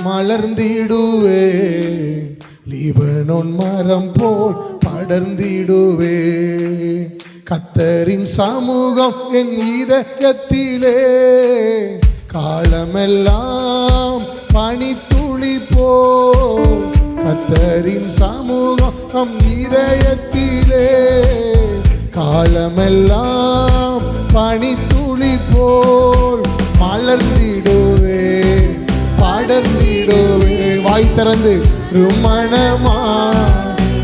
மலர்ந்திடுவே, Lebanon மரம் போல் படர்ந்திடுவே. கர்த்தரின் சமூகம் என் இதயத்திலே, காலமெல்லாம் பனித்துளி போல். கர்த்தரின் சமூகம் நம் இதயத்திலே, காலமெல்லாம் பனித்துளி போல். மலர்ந்திடுவே, படர்ந்திடுவே. வாய் திறந்து ருமணமா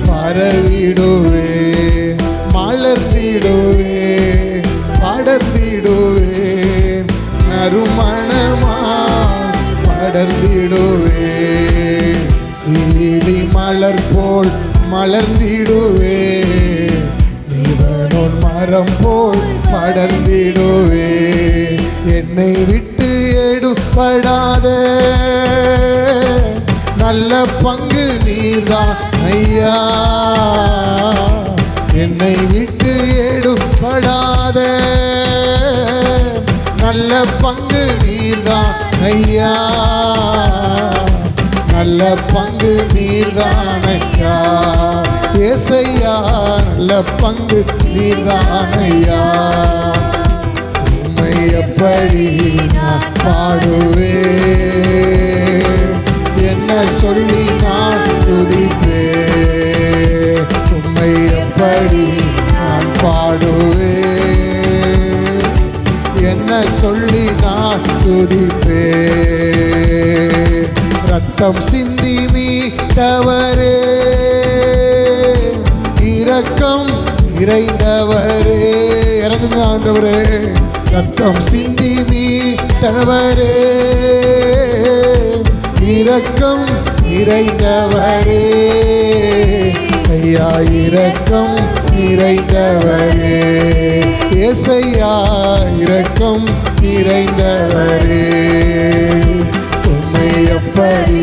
பரவிடுவே. மலர்ந்திடுவே, படர்ந்திடுவே, நறுமணமா படர்ந்திடுவே. லீலி மலர் போல் மலர்ந்திடுவே, லீபனோன் மரம் போல் படர்ந்திடுவே. என்னை விட்டு எடுபடாத நல்ல பங்கு நீர்தான் ஐயா. என்னை விட்டு எடுபடாத நல்ல பங்கு நீர்தான் ஐயா. நல்ல பங்கு நீர்தான் ஐயா. ஏசையா நல்ல பங்கு நீர்தான் ஐயா. உம்மை எப்படி நான் பாடுவேன், என்ன சொல்லி நான் துதிப்பேன். உம்மை எப்படி நான் பாடுவேன், என்ன சொல்லி நான் துதிப்பேன். ரத்தம் சிந்தி மீட்டவரே, இரக்கம் நிறைந்தவரே. இறங்குங்க ஆண்டவரே. ரத்தம் சிந்தி மீட்டவரே, இரக்கம் நிறைந்தவரே. ஐயா இரக்கம் நிறைந்தவரே. ஏசையா இரக்கம் நிறைந்தவரே. உம்மை எப்படி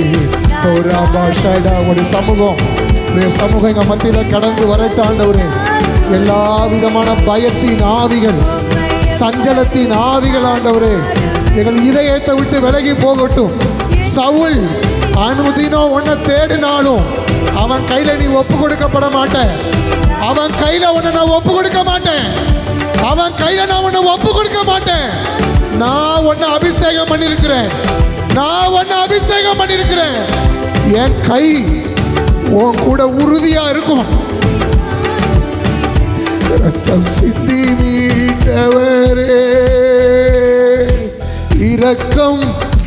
ஒரு பாஷாடா உடைய சமூகம், உடைய சமூகம் எங்க மத்தியில கடந்து வரட்டாண்டவரே. எல்லா விதமான பயத்தின் ஆவிகள், சஞ்சலத்தின் ஆவிகள் ஆண்டவரே எங்கள் இதயத்தை விட்டு விலகி போகட்டும். சவுல் அனுதினம் உன்னை தேடினாலும் அவன் கையில நீ ஒப்பு கொடுக்கப்பட மாட்டேன். அவன் கையில உன்னை நான் ஒப்பு கொடுக்க மாட்டேன். அவன் கையில நான் உன்னை ஒப்பு கொடுக்க மாட்டேன். நான் உன்னை அபிஷேகம் பண்ணிருக்கிறேன். நான் உன்னை அபிஷேகம் பண்ணிருக்கிறேன். என் கை உன் கூட உறுதியா இருக்கும். ரத்தம் சிந்தி மீட்டவரே, இரக்கம்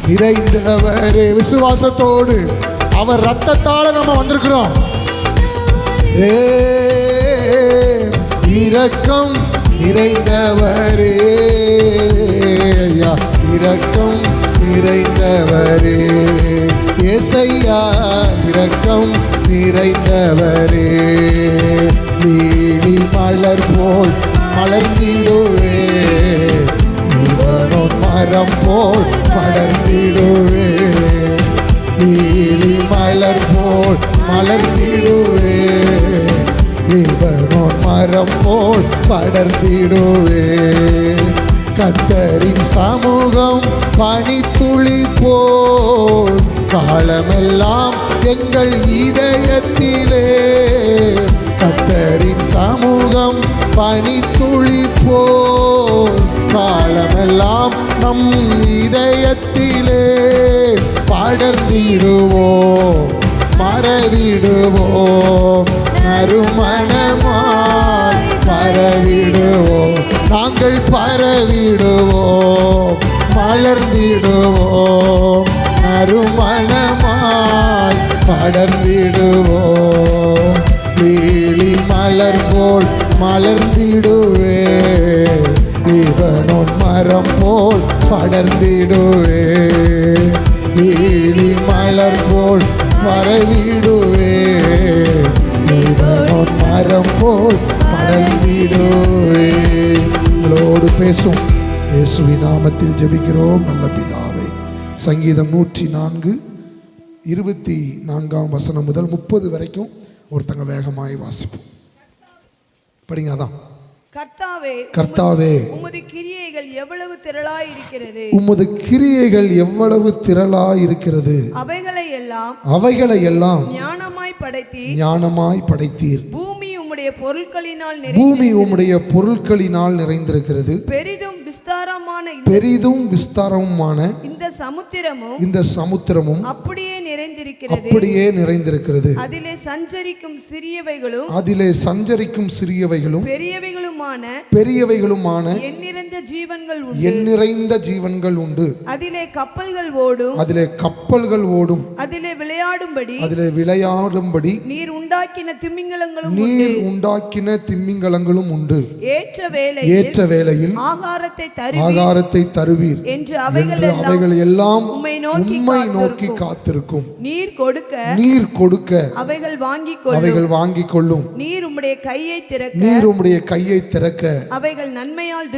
நிறைந்தவரே. விசுவாசத்தோடு அவர் ரத்தத்தால நம்ம வந்திருக்கிறோம். இரக்கம் நிறைந்தவரே, ஐயா இரக்கம் நிறைந்தவரே. ஏசையா இரக்கம் நிறைந்தவரே. லீலி மலர் போல் மலர்ந்திடுவே, லீபனோன் மரம் போல் படர்ந்திடுவே. லீலி மலர் போல் மலர்ந்திடுவே, லீபனோன் மரம் போல் படர்ந்திடுவே. கர்த்தரின் சமூகம் பனித்துளி போல், காலமெல்லாம் எங்கள் இதயத்திலே. கர்த்தரின் சமூகம் பனித்துளி போல், காலமெல்லாம் நம் இதயத்திலே. படர்ந்திடுவோம், மறவிடுவோம், நறுமணமாய் பரவிடுவோம். நாங்கள் பரவிடுவோம், மலர்ந்திடுவோம், நறுமணமாய் படர்ந்திடுவோம். லீலி மலர் போல் மலர்ந்திடுவே, லீபனோன் மரம் போல் படர்ந்திடுவே. லீலி மலர் போல் பரவிடுவே, லீபனோன் மரம் போல் படர்ந்திடுவே. உங்களோடு பேசும் இயேசுவின் நாமத்தில் ஜெபிக்கிறோம் நல்ல பிதாவே. சங்கீதம் 104:24 முதல் 30 வரைக்கும் ஒருத்தங்க வேகமாய் வாசிப்போம். படிங்க. அதான் கர்த்தாவே உமது கிரியைகள் எவ்வளவு திரளாய் இருக்கிறது. உமது கிரியைகள் எவ்வளவு திரளாய் இருக்கிறது. அவைகளை எல்லாம் ஞானமாய் படைத்தீர். பூமி உம்முடைய பொருட்களினால் நிறைந்திருக்கிறது. பெரிதும் விஸ்தாரமான இந்த சமுத்திரமும் அப்படியே நிறைந்திருக்கிறது. அதிலே சஞ்சரிக்கும் சிறியவைகளும் பெரியவைகளுமான எண்ணிறைந்த ஜீவன்கள் உண்டு. அதிலே கப்பல்கள் ஓடும். அதிலே விளையாடும்படி நீர் உண்டாக்கின திமிங்கலங்களும் உண்டு. ஏற்ற வேளையில் ஆகாரத்தை தருவீர் என்று அவைகள் எல்லாம் உம்மை நோக்கி காத்திருக்கும். நீர் கொடுக்க அவைகள் வாங்கிக் கொள்ளும். நீர் உம்முடைய கையை திறக்க அவைகள் நன்மையால்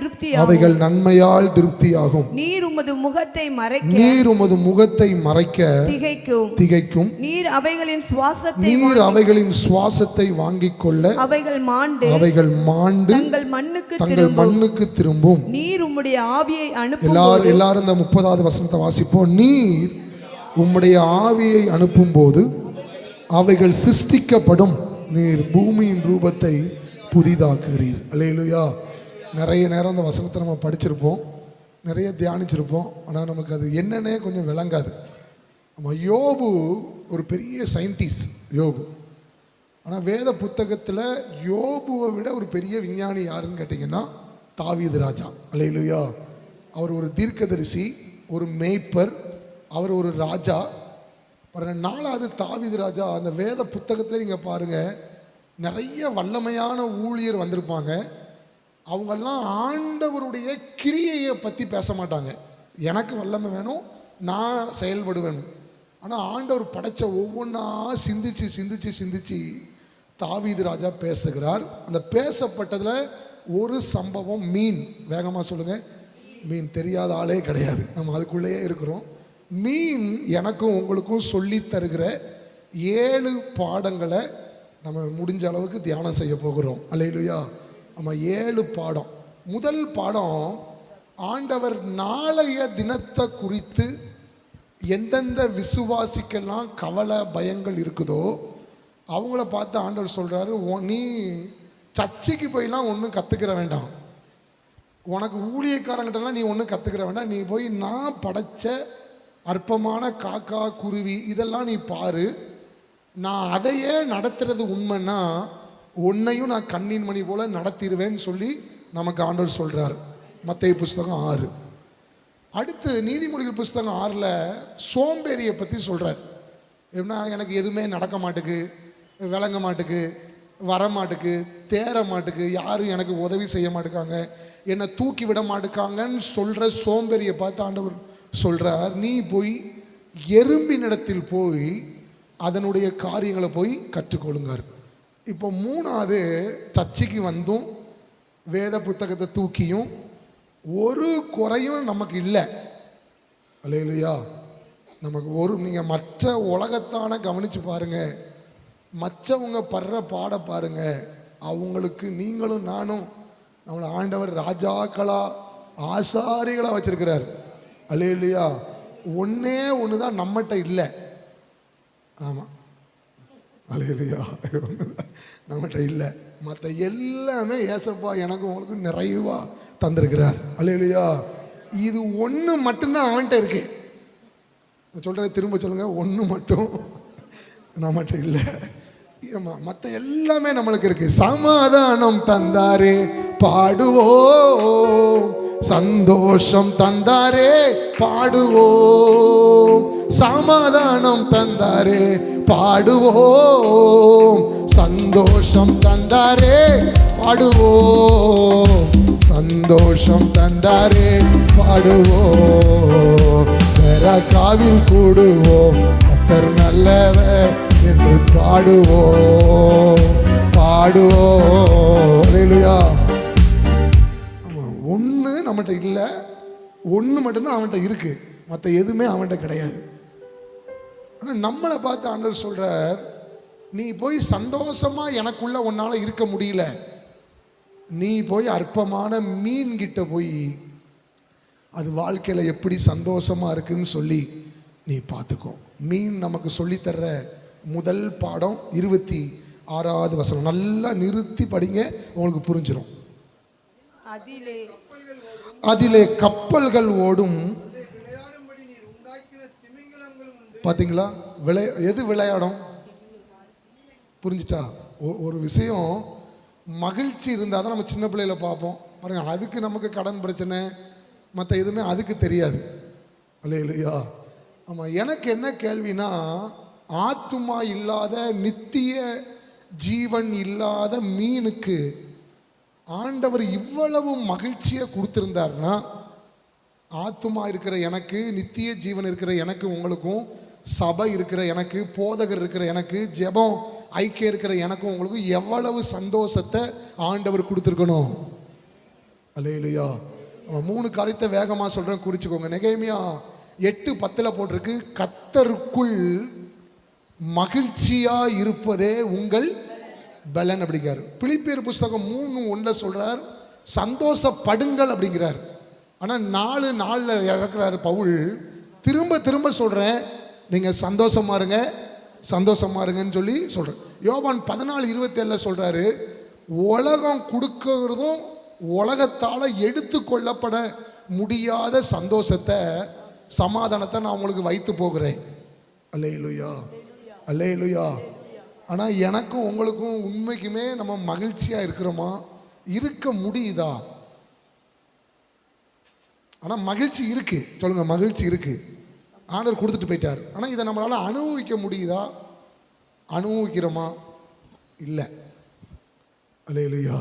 திருப்தியாகும். நீர் உமது முகத்தை மறைக்க திகைக்கும். நீர் அவைகளின் சுவாசத்தை வாங்கிக் கொள்ள அவைகள் மாண்டு தங்கள் மண்ணுக்கு திரும்பும். நீர் உம்முடைய ஆவியை எல்லாரும் இந்த 30வது வசனத்தை வாசிப்போம். நீர் உம்முடைய ஆவியை அனுப்பும் போது அவைகள் சிருஷ்டிக்கப்படும். நீர் பூமியின் ரூபத்தை புதிதாக்குகிறீர். அல்லேலூயா. நிறைய நேரம் அந்த வசனத்தை நம்ம படிச்சிருப்போம், நிறைய தியானிச்சிருப்போம். ஆனால் நமக்கு அது என்னன்னே கொஞ்சம் விளங்காது. நம்ம யோபு ஒரு பெரிய சயின்டிஸ்ட் யோபு. ஆனால் வேத புத்தகத்தில் யோபுவை விட ஒரு பெரிய விஞ்ஞானி யாருன்னு கேட்டிங்கன்னா தாவீது ராஜா. அல்லேலூயா. அவர் ஒரு தீர்க்கதரிசி, ஒரு மேய்ப்பர், அவர் ஒரு ராஜா. 4வது தாவீது ராஜா. அந்த வேத புத்தகத்தில் நீங்கள் பாருங்கள், நிறைய வல்லமையான ஊழியர் வந்திருப்பாங்க. அவங்கெல்லாம் ஆண்டவருடைய கிரியையை பற்றி பேச மாட்டாங்க. எனக்கு வல்லமை வேணும், நான் செயல்படுவேன். ஆனால் ஆண்டவர் படைச்ச ஒவ்வொன்றா சிந்திச்சு தாவீது ராஜா பேசுகிறார். அந்த பேசப்பட்டதில் ஒரு சம்பவம் மீன். வேகமாக சொல்லுங்கள். மீன் தெரியாத ஆளே கிடையாது, நம்ம அதுக்குள்ளேயே இருக்கிறோம். மீன் எனக்கும் உங்களுக்கும் சொல்லி தருகிற 7 பாடங்களை நம்ம முடிஞ்ச அளவுக்கு தியானம் செய்ய போகிறோம். அல்லேலூயா. நம்ம 7 பாடம். முதல் பாடம், ஆண்டவர் நாளைய தினத்தை குறித்து எந்தெந்த விசுவாசிக்கெல்லாம் கவலை பயங்கள் இருக்குதோ அவங்கள பார்த்து ஆண்டவர் சொல்கிறாரு, நீ சர்ச்சைக்கு போயெல்லாம் ஒன்றும் கற்றுக்கிற வேண்டாம், உனக்கு ஊழியக்காரங்கிட்டலாம் நீ ஒன்றும் கற்றுக்கிற வேண்டாம். நீ போய் நான் படைச்ச அற்பமான காக்கா குருவி இதெல்லாம் நீ பாரு, நான் அதையே நடத்துறது உண்மைன்னா உன்னையும் நான் கண்ணின் மணி போல நடத்திடுவேன்னு சொல்லி நமக்கு ஆண்டவர் சொல்கிறார். மத்தேயு புஸ்தகம் 6. அடுத்து நீதிமொழிகள் புஸ்தகம் 6ல் சோம்பேறியை பற்றி சொல்கிறார். எப்படின்னா, எனக்கு எதுவுமே நடக்க மாட்டுக்கு, விளங்க மாட்டுக்கு, வர மாட்டுக்கு, தேர மாட்டுக்கு, யாரும் எனக்கு உதவி செய்ய மாட்டுக்காங்க, என்னை தூக்கி விட மாட்டுக்காங்கன்னு சொல்கிற சோம்பேறியை பார்த்து ஆண்டவர் சொல்கிறார், நீ போய் எறும்பினிடத்தில் போய் அதனுடைய காரியங்களை போய் கற்றுக்கொள்ளுங்கார். இப்போ 3வது, சர்ச்சைக்கு வந்தும் வேத புத்தகத்தை தூக்கியும் ஒரு குறையும் நமக்கு இல்லை. அல்லேலூயா. நமக்கு நீங்கள் மற்ற உலகத்தான கவனித்து பாருங்கள், மற்றவங்க படுற பாட பாருங்கள், அவங்களுக்கு நீங்களும் நானும் நம்மளை ஆண்டவர் ராஜாக்களா ஆசாரிகளாக வச்சிருக்கிறார். அல்லேலூயா. ஒன்றே ஒன்று தான் நம்மகிட்ட இல்லை. ஆமாம், அல்லேலூயா. நம்மகிட்ட இல்லை, மற்ற எல்லாமே ஏசப்பா எனக்கும் உங்களுக்கும் நிறைவாக தந்திருக்கிறார். அல்லேலூயா. இது ஒன்று மட்டும்தான் அவன்கிட்ட இருக்கு. சொல்கிறத திரும்ப சொல்லுங்கள், ஒன்று மட்டும் நம்மகிட்ட இல்லை. மற்ற எல்லாமே நம்மளுக்கு இருக்கு. சமாதானம் தந்தாரே பாடுவோம், சந்தோஷம் தந்தாரே பாடுவோம், சமாதானம் தந்தாரே பாடுவோம், சந்தோஷம் தந்தாரே பாடுவோம், சந்தோஷம் தந்தாரே பாடுவோம், காவில் கூடுவோம், கர்த்தர் நல்லவர் என்று பாடுவோம் பாடுவோம். அல்லேலூயா. ஒன்று நம்மகிட்ட இல்லை, ஒன்று மட்டும்தான் அவன்கிட்ட இருக்கு, மற்ற எதுவுமே அவன்கிட்ட கிடையாது. ஆனால் நம்மளை பார்த்து ஆண்டவர் சொல்றார், நீ போய் சந்தோஷமா எனக்குள்ள உன்னால இருக்க முடியல, நீ போய் அற்பமான மீன் கிட்ட போய் அது வாழ்க்கையில் எப்படி சந்தோஷமா இருக்குன்னு சொல்லி நீ பார்த்துக்கோ. மீன் நமக்கு சொல்லித்தர்ற முதல் பாடம் 26வது வசனம். நல்லா நிறுத்தி படிங்க, உங்களுக்கு புரிஞ்சிடும். அதிலே கப்பல்கள் ஓடும். பார்த்தீங்களா? எது விளையாடும்? புரிஞ்சிட்டா? ஒரு விஷயம் மகிழ்ச்சி இருந்தால் தான் நம்ம சின்ன பிள்ளையில பார்ப்போம் பாருங்க. அதுக்கு நமக்கு கடன் பிரச்சனை மற்ற எதுவுமே அதுக்கு தெரியாது இல்லையா? ஆமாம். எனக்கு என்ன கேள்வினா, ஆத்துமா இல்லாத நித்திய ஜீவன் இல்லாத மீனுக்கு ஆண்டவர் இவ்வளவு மகிழ்ச்சியை கொடுத்துருந்தாருன்னா, ஆத்துமா இருக்கிற எனக்கு, நித்திய ஜீவன் இருக்கிற எனக்கு, உங்களுக்கும், சபை இருக்கிற எனக்கு, போதகர் இருக்கிற எனக்கு, ஜெபம் ஐக்கியம் இருக்கிற எனக்கும் உங்களுக்கும் எவ்வளவு சந்தோஷத்தை ஆண்டவர் கொடுத்துருக்கணும். அல்லேலூயா. 3 காரியத்தை வேகமாக சொல்கிறேன், குறிச்சுக்கோங்க. நெகேமியா 8:10 போட்டிருக்கு, கர்த்தருக்குள் மகிழ்ச்சியா இருப்பதே உங்கள் பலன் அப்படிங்கிறார். பிலிப்பியர் புஸ்தகம் 3:1 சொல்றார், சந்தோஷப்படுங்கள் அப்படிங்கிறார். ஆனால் 4:4 இறக்குறாரு பவுல். திரும்ப திரும்ப சொல்றேன், நீங்க சந்தோஷமா இருங்க, சந்தோஷமா இருங்கன்னு சொல்லி சொல்றேன். யோவான் 14:27 சொல்றாரு, உலகம் கொடுக்கிறதும் உலகத்தால் எடுத்து கொள்ளப்பட முடியாத சந்தோஷத்தை, சமாதானத்தை நான் உங்களுக்கு வைத்து போகிறேன். அல்லேலூயா, அல்லேலூயா. ஆனால் எனக்கும் உங்களுக்கும் உண்மைக்குமே நம்ம மகிழ்ச்சியாக இருக்கிறோமா? இருக்க முடியுதா? ஆனால் மகிழ்ச்சி இருக்கு, சொல்லுங்க, மகிழ்ச்சி இருக்கு. ஆண்டவர் கொடுத்துட்டு போயிட்டார். ஆனால் இதை நம்மளால் அனுபவிக்க முடியுதா? அனுபவிக்கிறோமா? இல்லை. அல்லேலூயா,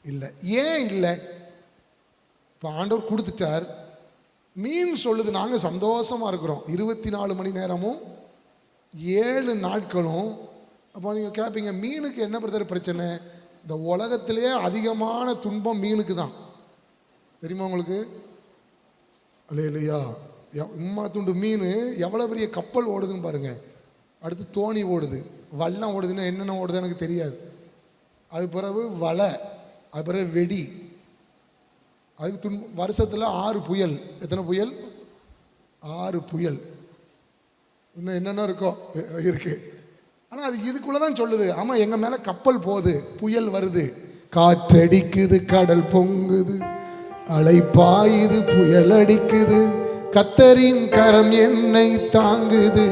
இல்லை. ஏன் இல்லை? இப்போ ஆண்டவர் கொடுத்துட்டார். மீன் சொல்லுது, நாங்கள் சந்தோஷமாக இருக்கிறோம் 24 மணி நேரமும் 7 நாட்களும். அப்போ நீங்கள் கேட்பீங்க, மீனுக்கு என்ன பிரச்சனை? இந்த உலகத்திலே அதிகமான துன்பம் மீனுக்கு தான். தெரியுமா உங்களுக்கு? அல்லேலூயா. உம்மா துண்டு மீன் எவ்வளோ பெரிய கப்பல் ஓடுதுன்னு பாருங்க. அடுத்து தோணி ஓடுது, வல்லம் ஓடுதுன்னா என்னென்ன ஓடுது எனக்கு தெரியாது. அது பிறகு வலை, அது பிறகு வெடி, அதுக்கு வருஷத்தில் 6 புயல். எத்தனை புயல்? 6 புயல். இன்னும் என்னென்ன இருக்கோ இருக்கு. ஆனால் அது இதுக்குள்ளே தான் சொல்லுது, ஆமாம் எங்கள் மேலே கப்பல் போகுது, புயல் வருது, காற்றடிக்குது, கடல் பொங்குது, அலை பாயுது, புயல் அடிக்குது, கர்த்தரின் கரம் என்னை தாங்குது.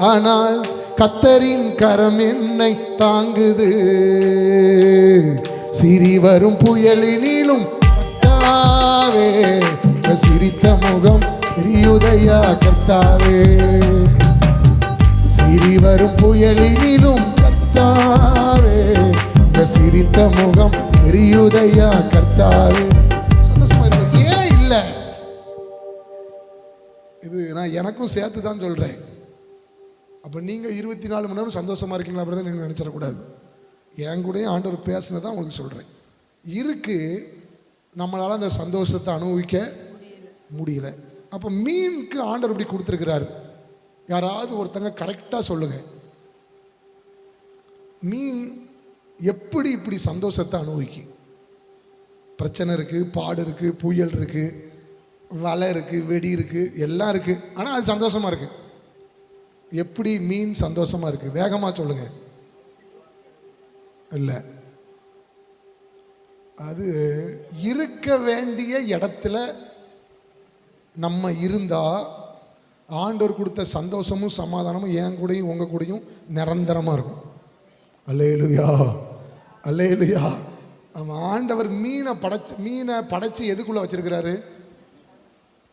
ஆனால் கர்த்தரின் கரம் என்னை தாங்குது. சிறி வரும் புயலினிலும் கர்த்தாவே, சிரித்த முகம் தெரியுதையா கர்த்தாவே. சிறி வரும் புயலினிலும் கர்த்தாவே, சிரித்த முகம் தெரியுதையா கர்த்தாவே. சந்தோஷமா இருக்கு. ஏன் இல்லை? இது நான் எனக்கும் சேர்த்து தான் சொல்றேன். அப்போ நீங்கள் 24 மணி நேரம் சந்தோஷமா இருக்கீங்களா அப்படிதான் நீங்கள் நினைச்சிடக்கூடாது. என் கூட ஆண்டவர் பேசுனதான் உங்களுக்கு சொல்கிறேன். இருக்கு, நம்மளால் அந்த சந்தோஷத்தை அனுபவிக்க முடியல. அப்போ மீனுக்கு ஆண்டவர் இப்படி கொடுத்துருக்கிறார். யாராவது ஒருத்தங்க கரெக்டாக சொல்லுங்க, மீன் எப்படி இப்படி சந்தோஷத்தை அனுபவிக்கும்? பிரச்சனை இருக்குது, பாடு இருக்குது, புயல் இருக்குது, வலை இருக்குது, வெடி இருக்குது, எல்லாம் இருக்குது. ஆனால் அது சந்தோஷமாக இருக்குது. எப்படி மீன் சந்தோஷமாக இருக்குது? வேகமாக சொல்லுங்க. இல்லை, அது இருக்க வேண்டிய இடத்துல நம்ம இருந்தால் ஆண்டவர் கொடுத்த சந்தோஷமும் சமாதானமும் என் கூடயும் உங்கள் கூடயும் நிரந்தரமாக இருக்கும். அல்லேலூயா, அல்லேலூயா. ஆமாம். ஆண்டவர் மீனை படைச்சு எதுக்குள்ளே வச்சிருக்கிறாரு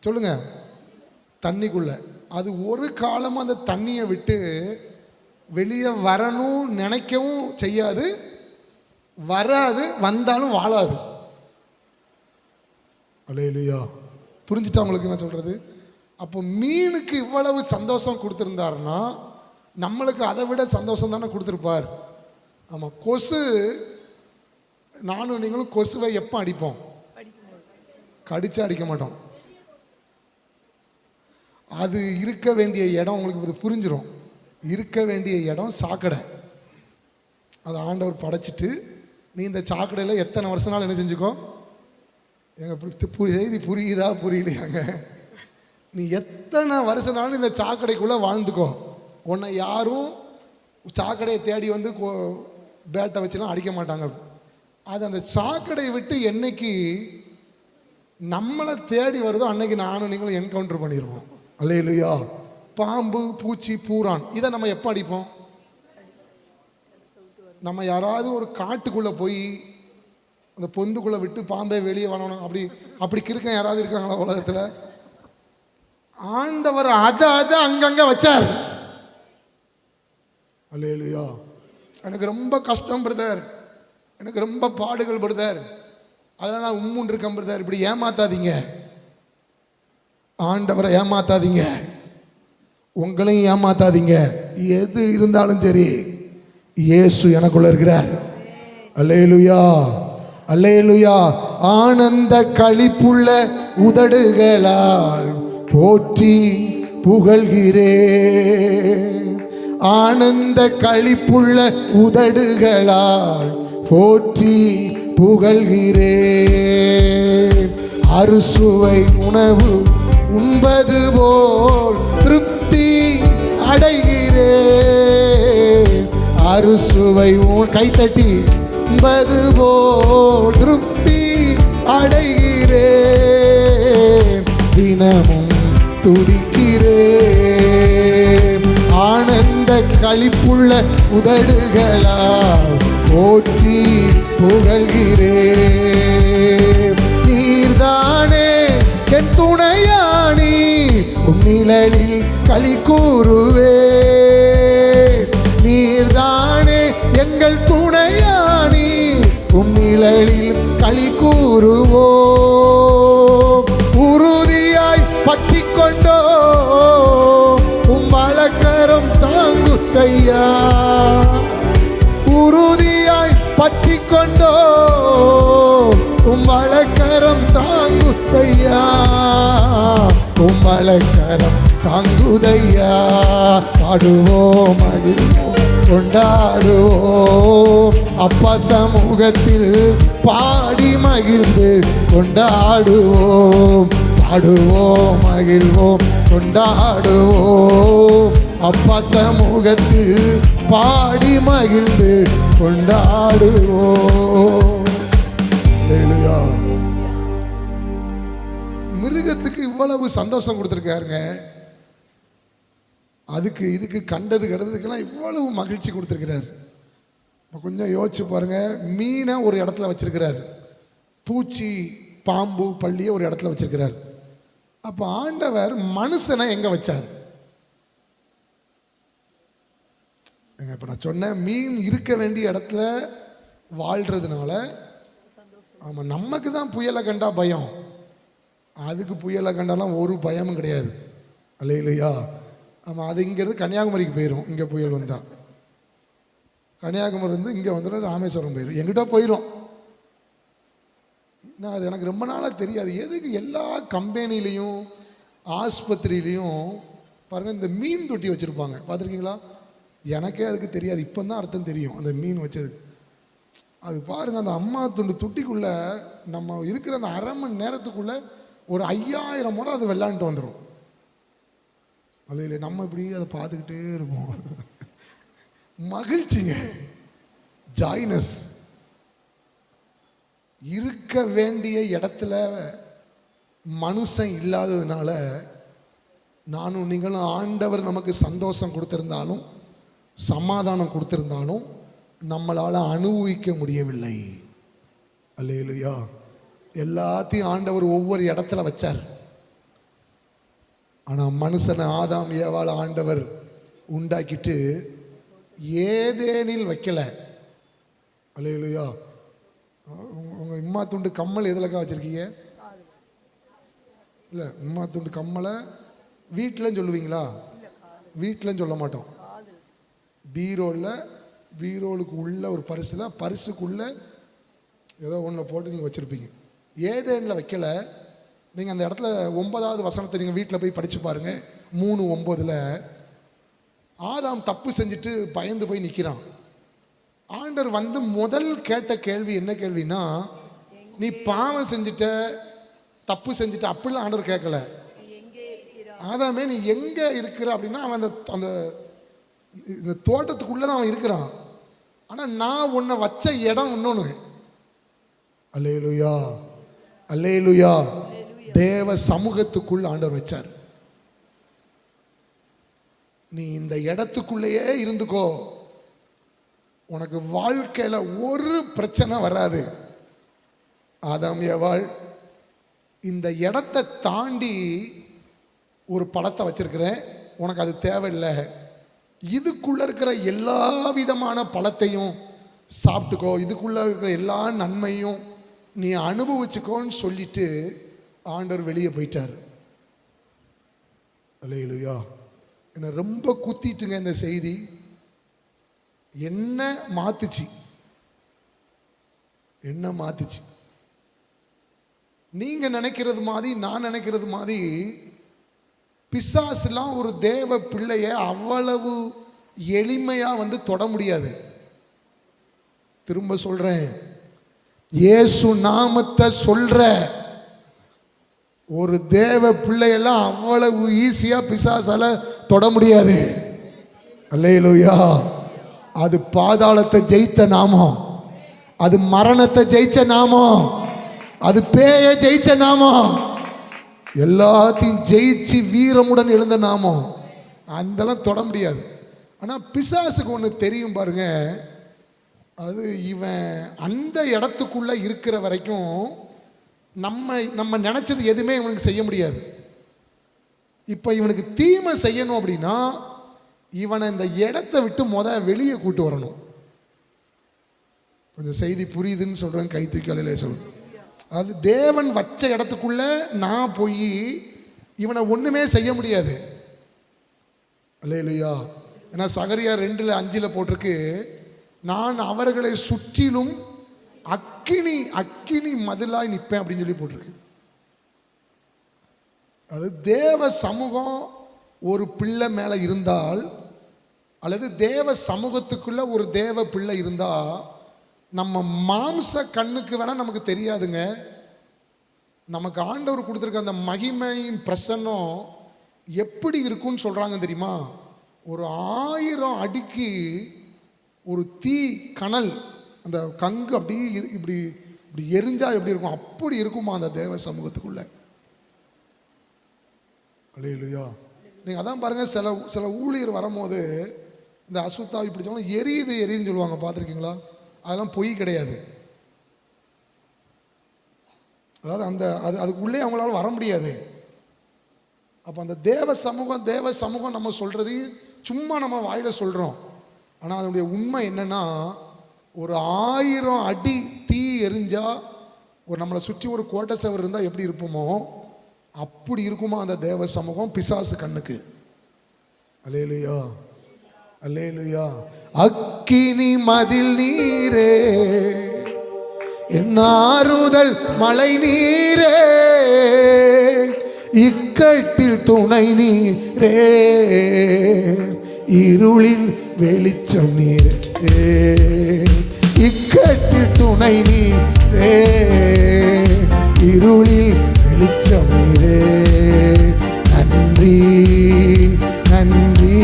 சொல்லுங்க? தண்ணிக்குள்ள. அது ஒரு காலமும் அந்த தண்ணியை விட்டு வெளியே வரணும் நினைக்கவும் செய்யாது, வராது, வந்தாலும் வாழாது. அல்லேலூயா. புரிஞ்சுட்டா உங்களுக்கு என்ன சொல்றது? அப்போ மீனுக்கு இவ்வளவு சந்தோஷம் கொடுத்துருந்தாருன்னா நம்மளுக்கு அதை விட சந்தோஷம் தானே கொடுத்துருப்பார். ஆமாம். கொசு, நானும் நீங்களும் கொசுவை எப்போ அடிப்போம்? கடிச்சு அடிக்க மாட்டோம். அது இருக்க வேண்டிய இடம் உங்களுக்கு இது புரிஞ்சிடும். இருக்க வேண்டிய இடம் சாக்கடை. அதை ஆண்டவர் படைச்சிட்டு நீ இந்த சாக்கடையில் எத்தனை வருஷனாலும் என்ன செஞ்சுக்கோ. எங்கள் செய்தி புரியுதா புரியலையாங்க? நீ எத்தனை வருஷனாலும் இந்த சாக்கடைக்குள்ளே வாழ்ந்துக்கோ. உன்னை யாரும் சாக்கடையை தேடி வந்து பேட்டை வச்சுலாம் அடிக்க மாட்டாங்க. அது அந்த சாக்கடையை விட்டு என்னைக்கு நம்மளை தேடி வருதோ அன்னைக்கு நானும் நீங்களும் என்கவுண்டர் பண்ணிடுவோம். அல்லேலூயா. பாம்பு, பூச்சி, பூரான் இதை நம்ம எப்போ அடிப்போம்? நம்ம யாராவது ஒரு காட்டுக்குள்ளே போய் அந்த பொந்துக்குள்ளே விட்டு பாம்பே வெளியே வரணும் அப்படி கிறுக்க யாராவது இருக்காங்களா உலகத்தில்? ஆண்டவர் அதை அங்கங்கே வச்சார். அல்லேலூயா. எனக்கு ரொம்ப கஷ்டம் பிரதர், எனக்கு ரொம்ப பாடுகள் பிரதர், அதெல்லாம் நான் உம்முன் இருக்கேன் பிரதர். இப்படி ஏமாத்தாதீங்க, ஆண்டவரை ஏமாத்தாதீங்க, உங்களையும் ஏமாத்தாதீங்க. எது இருந்தாலும் சரி, இயேசு எனக்குள்ள இருக்கிறார். அல்லேலூயா, அல்லேலூயா. ஆனந்த களிப்புள்ள உதடுகளால் போற்றி புகழ்கிறேன். ஆனந்த களிப்புள்ள உதடுகளால் போற்றி புகழ்கிறேன். அறுசுவை உணவு உண்பது போல் திருப்தி அடைகிறேன். அறுசுவை கைத்தட்டி உண்பது போல் திருப்தி அடைகிறேன். தினமும் துதிக்கிறேன். ஆனந்த களிப்புள்ள உதடுகளால் போற்றி புகழ்கிறேன். நீர்தானே என் துணையானி, உன்னிழலில் களி கூறுவேன். நீர்தானே எங்கள் துணையானி, உன்னிழலில் களி கூறுவோம். உறுதியாய் பற்றி கொண்டோ வலக்கரம் தாங்குதையா. உறுதியாய் பற்றி கொண்டோ வலக்கரம் தாங்குதையா. வலக்கரம் தாங்குதையா. பாடுவோம், மகிழ்வோம், கொண்டாடுவோம். அப்பா சமூகத்தில் பாடி மகிழ்ந்து கொண்டாடுவோம். பாடுவோம், மகிழ்வோம், கொண்டாடுவோம். அப்பா சமூகத்தில் பாடி மகிழ்ந்து கொண்டாடுவோம். அல்லேலூயா. மிருகத்துக்கு இவ்வளவு சந்தோஷம் கொடுத்துருக்காருங்க, இதுக்கு கண்டது கடந்ததுக்கெல்லாம் இவ்வளவு மகிழ்ச்சி கொடுத்துருக்கிறார். இப்போ கொஞ்சம் யோசிச்சு பாருங்க. மீனை ஒரு இடத்துல வச்சிருக்கிறார், பூச்சி, பாம்பு, பள்ளியை ஒரு இடத்துல வச்சிருக்கிறார். அப்போ ஆண்டவர் மனுஷனை எங்க வச்சார்? இப்போ நான் சொன்னேன், மீன் இருக்க வேண்டிய இடத்துல வாழ்றதுனால. ஆமாம், நமக்கு தான் புயலை கண்டா பயம், அதுக்கு புயலை கண்டாலாம் ஒரு பயமும் கிடையாது. அல்லேலூயா. ஆமாம், அது இங்கேருந்து கன்னியாகுமரிக்கு போயிடும். இங்கே புயல் வந்தால் கன்னியாகுமரி இருந்து இங்கே வந்துட்டு ராமேஸ்வரம் போயிடும், எங்கிட்ட போயிடும். நான் எனக்கு ரொம்ப நாளாக தெரியாது எதுக்கு எல்லா கம்பெனிலையும் ஆஸ்பத்திரியிலையும் பாருங்கள் இந்த மீன் தொட்டி வச்சுருப்பாங்க, பார்த்துருக்கீங்களா? எனக்கே அதுக்கு தெரியாது, இப்போ தான் அர்த்தம் தெரியும் அந்த மீன் வச்சது. அது பாருங்கள், அந்த அம்மா துண்டு தொட்டிக்குள்ளே நம்ம இருக்கிற அந்த அரை மணி நேரத்துக்குள்ளே ஒரு 5000 முறை அது விளாண்டுட்டு வந்துடும். அல்ல, நம்ம இப்படி அதை பார்த்துக்கிட்டே இருப்போம். மகிழ்ச்சிங்க, ஜாய்னஸ். இருக்க வேண்டிய இடத்துல மனுஷன் இல்லாததுனால நானும் நீங்களும் ஆண்டவர் நமக்கு சந்தோஷம் கொடுத்திருந்தாலும் சமாதானம் கொடுத்திருந்தாலும் நம்மளால் அனுபவிக்க முடியவில்லை. அல்லேலூயா. எல்லாத்தையும் ஆண்டவர் ஒவ்வொரு இடத்துல வச்சார். ஆனால் மனுஷனை ஆதாம் ஏவாள் ஆண்டவர் உண்டாக்கிட்டு ஏதேனில் வைக்கல. அல்லேலூயா. உங்கள் இம்மா துண்டு கம்மல் எதுலக்கா வச்சுருக்கீங்க? இல்லை, இம்மா துண்டு கம்மலை வீட்டிலன்னு சொல்லுவீங்களா? வீட்டிலன்னு சொல்ல மாட்டோம். பீரோலுக்கு உள்ள ஒரு பரிசுக்குள்ளே ஏதோ ஒன்றில் போட்டு நீங்கள் வச்சுருப்பீங்க. ஏதேனில் வைக்கல. நீங்கள் அந்த இடத்துல 9வது வசனத்தை நீங்கள் வீட்டில் போய் படித்து பாருங்கள். 3:9 ஆதாம் தப்பு செஞ்சுட்டு பயந்து போய் நிற்கிறான். ஆண்டவர் வந்து முதல் கேட்ட கேள்வி என்ன கேள்வினா, நீ பாவம் செஞ்சுட்ட, தப்பு செஞ்சுட்ட அப்படிலாம் ஆண்டவர் கேட்கல. ஆதாமே நீ எங்க இருக்கிற அப்படின்னா, அவன் அந்த அந்த இந்த தோட்டத்துக்குள்ளதான் அவன் இருக்கிறான். ஆனா நான் உன்னை வச்ச இடம் இன்னொன்னு. அல்லேலூயா, அல்லேலூயா. தேவ சமூகத்துக்குள் ஆண்டவர் வச்சார். நீ இந்த இடத்துக்குள்ளேயே இருந்துக்கோ, உனக்கு வாழ்க்கையில ஒரு பிரச்சனை வராது. ஆதாம் ஏவாள் இந்த இடத்தை தாண்டி ஒரு பழத்தை வச்சிருக்கிறேன், உனக்கு அது தேவையில்லை, இதுக்குள்ள இருக்கிற எல்லா விதமான பழத்தையும் சாப்பிட்டுக்கோ, இதுக்குள்ள இருக்கிற எல்லா நன்மையும் நீ அனுபவிச்சுக்கோன்னு சொல்லிட்டு ஆண்டவர் வெளியே போயிட்டார். அல்லேலூயா. என்ன ரொம்ப குத்திட்டுங்க இந்த செய்தி. என்ன மாத்துச்சு, என்ன மாத்துச்சு? நீங்க நினைக்கிறது மாதிரி, நான் நினைக்கிறது மாதிரி பிசாசுலாம் ஒரு தேவ பிள்ளைய அவ்வளவு எளிமையா வந்து தொட முடியாது. திரும்ப சொல்றேன், இயேசு நாமத்தை சொல்ற ஒரு தேவ பிள்ளையெல்லாம் அவ்வளவு ஈஸியா பிசாசால தொட முடியாது. அல்லேலூயா. அது பாதாளத்தை ஜெயித்த நாமம், அது மரணத்தை ஜெயிச்ச நாமம், அது பேயை ஜெயிச்ச நாமம், எல்லாத்தையும் ஜெயிச்சு வீரமுடன் எழுந்த நாமம். அதெல்லாம் தொட முடியாது. ஆனால் பிசாசுக்கு ஒன்று தெரியும் பாருங்க, அது இவன் அந்த இடத்துக்குள்ள இருக்கிற வரைக்கும் நம்ம நினைச்சது எதுவுமே இவனுக்கு செய்ய முடியாது. இப்போ இவனுக்கு தீமை செய்யணும் அப்படின்னா இவனை இந்த இடத்தை விட்டு வெளியே கூட்டு வரணும். கொஞ்சம் செய்தி புரியுதுன்னு சொல்றேன், கை தூக்கி சொல்லுங்க. அது தேவன் வச்ச இடத்துக்குள்ள நான் போய் இவனை ஒண்ணுமே செய்ய முடியாது. அல்லேலூயா. ஏன்னா சகரியா 2:5 போட்டிருக்கு, நான் அவர்களை சுற்றிலும் அக்கினி மதிலாய் நிற்பேன் அப்படின்னு சொல்லி போட்டிருக்கு. அது தேவ சமூகம் ஒரு பிள்ளை மேல இருந்தால், அல்லது தேவ சமூகத்துக்குள்ள ஒரு தேவ பிள்ளை இருந்தா, நம்ம மாம்ச கண்ணுக்கு வேணா நமக்கு தெரியாதுங்க. நமக்கு ஆண்டவர் கொடுத்துருக்க அந்த மகிமையின் பிரசன்னம் எப்படி இருக்குன்னு சொல்றாங்க தெரியுமா? ஒரு 1000 அடிக்கு ஒரு தீ கனல், அந்த கங்கு அப்படி இப்படி இப்படி எரிஞ்சா எப்படி இருக்கும், அப்படி இருக்குமா அந்த தேவ சமூகத்துக்குள்ள. அல்லேலூயா. நீங்க அதான் பாருங்க, சில ஊழியர் வரும்போது இந்த அசுத்தாவி பிடிச்சவங்க எரியுதுன்னு சொல்லுவாங்க, பார்த்துருக்கீங்களா? அதெல்லாம் பொய் கிடையாது. அதாவது அதுக்குள்ளே அவங்களால வர முடியாது. அப்போ அந்த தேவ சமூகம் நம்ம சொல்றது சும்மா நம்ம வாயில சொல்றோம். ஆனால் அதனுடைய உண்மை என்னன்னா, ஒரு 1000 அடி தீ எரிஞ்சா ஒரு நம்மளை சுற்றி ஒரு கோட்டை சவர் இருந்தால் எப்படி இருப்போமோ அப்படி இருக்குமா அந்த தேவ சமூகம் பிசாசு கண்ணுக்கு. அல்லேலூயா, அல்லேலூயா. அக்கினி மதில் நீரே, என் ஆறுதல் மழை நீரே, இக்கட்டில் துணை நீரே, இருளில் வெளிச்சம் நீரே, இக்கட்டில் துணை நீரே, இருளில் வெளிச்சம் நீரே. நன்றி நன்றி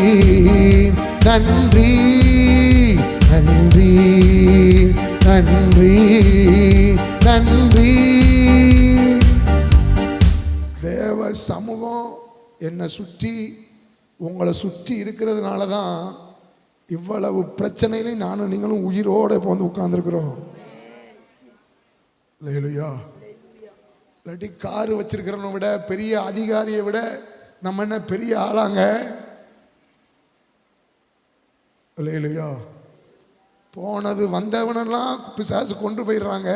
நன்றி நன்றி நன்றி நன்றி. தேவ சமூகம் என்னை சுற்றி உங்களை சுற்றி இருக்கிறதுனால தான் இவ்வளவு பிரச்சனையிலையும் நானும் நீங்களும் உயிரோடு இப்போ வந்து உட்கார்ந்துருக்கிறோம். அல்லேலூயா. இல்லாட்டி காரு வச்சிருக்கிறவனை விட, பெரிய அதிகாரியை விட நம்ம என்ன பெரிய ஆளாங்க? அல்லேலூயா. போனது வந்தவனெல்லாம் பிசாசு கொண்டு போயிடுறாங்க.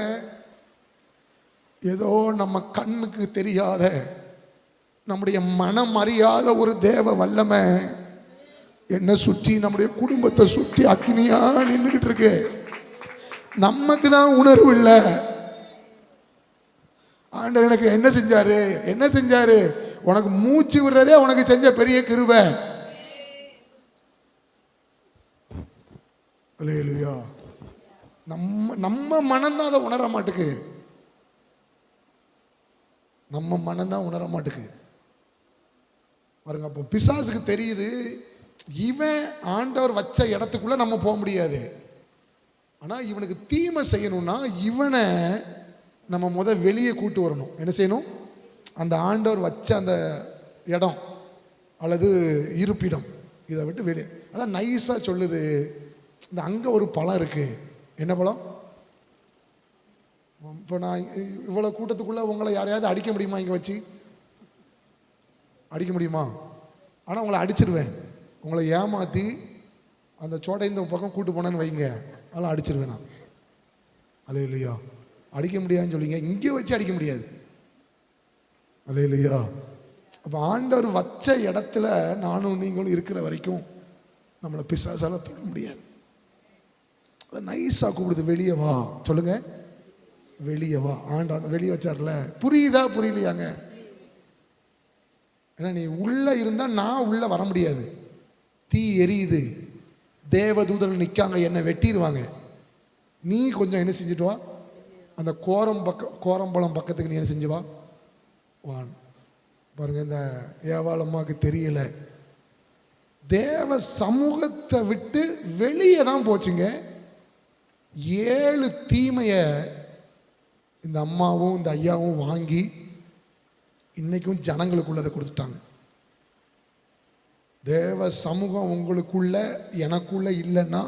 ஏதோ நம்ம கண்ணுக்கு தெரியாத, நம்முடைய மனம் அறியாத ஒரு தேவ வல்லமை என்ன சுற்றி, நம்முடைய குடும்பத்தை சுற்றி அக்னியா நின்றுகிட்டு இருக்கு. நமக்கு தான் உணர்வு இல்லை. ஆண்டவர் எனக்கு என்ன செஞ்சாரு? உனக்கு மூச்சு விடுறதே உனக்கு செஞ்ச பெரிய கிருபை. அல்லேலூயா. நம்ம மனம்தான் அதை உணர மாட்டுக்கு. நம்ம மனம்தான் உணர மாட்டுக்கு பாருங்க. அப்போ பிசாசுக்கு தெரியுது, இவன் ஆண்டவர் வச்ச இடத்துக்குள்ள நம்ம போக முடியாது. ஆனால் இவனுக்கு தீமை செய்யணும்னா இவனை நம்ம வெளியே கூட்டு வரணும். என்ன செய்யணும்? அந்த ஆண்டவர் வச்ச அந்த இடம் அல்லது இருப்பிடம், இதை விட்டு வெளியே. அதான் நைஸாக சொல்லுது, இந்த அங்கே ஒரு பழம் இருக்குது. என்ன பழம்? இப்போ நான் இவ்வளோ கூட்டத்துக்குள்ளே உங்களை யாரையாவது அடிக்க முடியுமா? இங்கே வச்சு அடிக்க முடியுமா? ஆனால் உங்களை அடிச்சிருவேன். உங்களை ஏமாற்றி அந்த சோட்டை இந்த பக்கம் கூட்டு போனேன்னு வைங்க, அதெல்லாம் அடிச்சிருவேன் நான். அல்ல இல்லையா? அடிக்க முடியாதுன்னு சொல்லிங்க, இங்கே வச்சு அடிக்க முடியாது. அல்ல இல்லையா? அப்போ ஆண்டவர் வச்ச இடத்துல நானும் நீங்களும் இருக்கிற வரைக்கும் நம்மளை பிசாசால தொட முடியாது. அதை நைஸாக கூப்பிடுது, வெளியே வா. சொல்லுங்க, வெளியே வா. ஆண்டவர் வெளியே வச்சார்ல, புரியுதா புரியலையாங்க? ஏன்னா நீ உள்ள இருந்தால் நான் உள்ள வர முடியாது. தீ எரியுது, தேவதூதர்கள் நிற்காங்க, என்னை வெட்டிடுவாங்க. நீ கொஞ்சம் என்ன செஞ்சுட்டு வா, அந்த கோரம்பழம் பக்கத்துக்கு நீ என்ன செஞ்சு வா வான். பாருங்க, இந்த ஏவாள் அம்மாவுக்கு தெரியல, தேவ சமூகத்தை விட்டு வெளியே தான் போச்சுங்க. 7 தீமையை இந்த அம்மாவும் இந்த ஐயாவும் வாங்கி இன்னைக்கும் ஜனங்களுக்குள்ளதை கொடுத்துட்டாங்க. தேவ சமூகம் உங்களுக்குள்ள எனக்குள்ள இல்லைன்னா,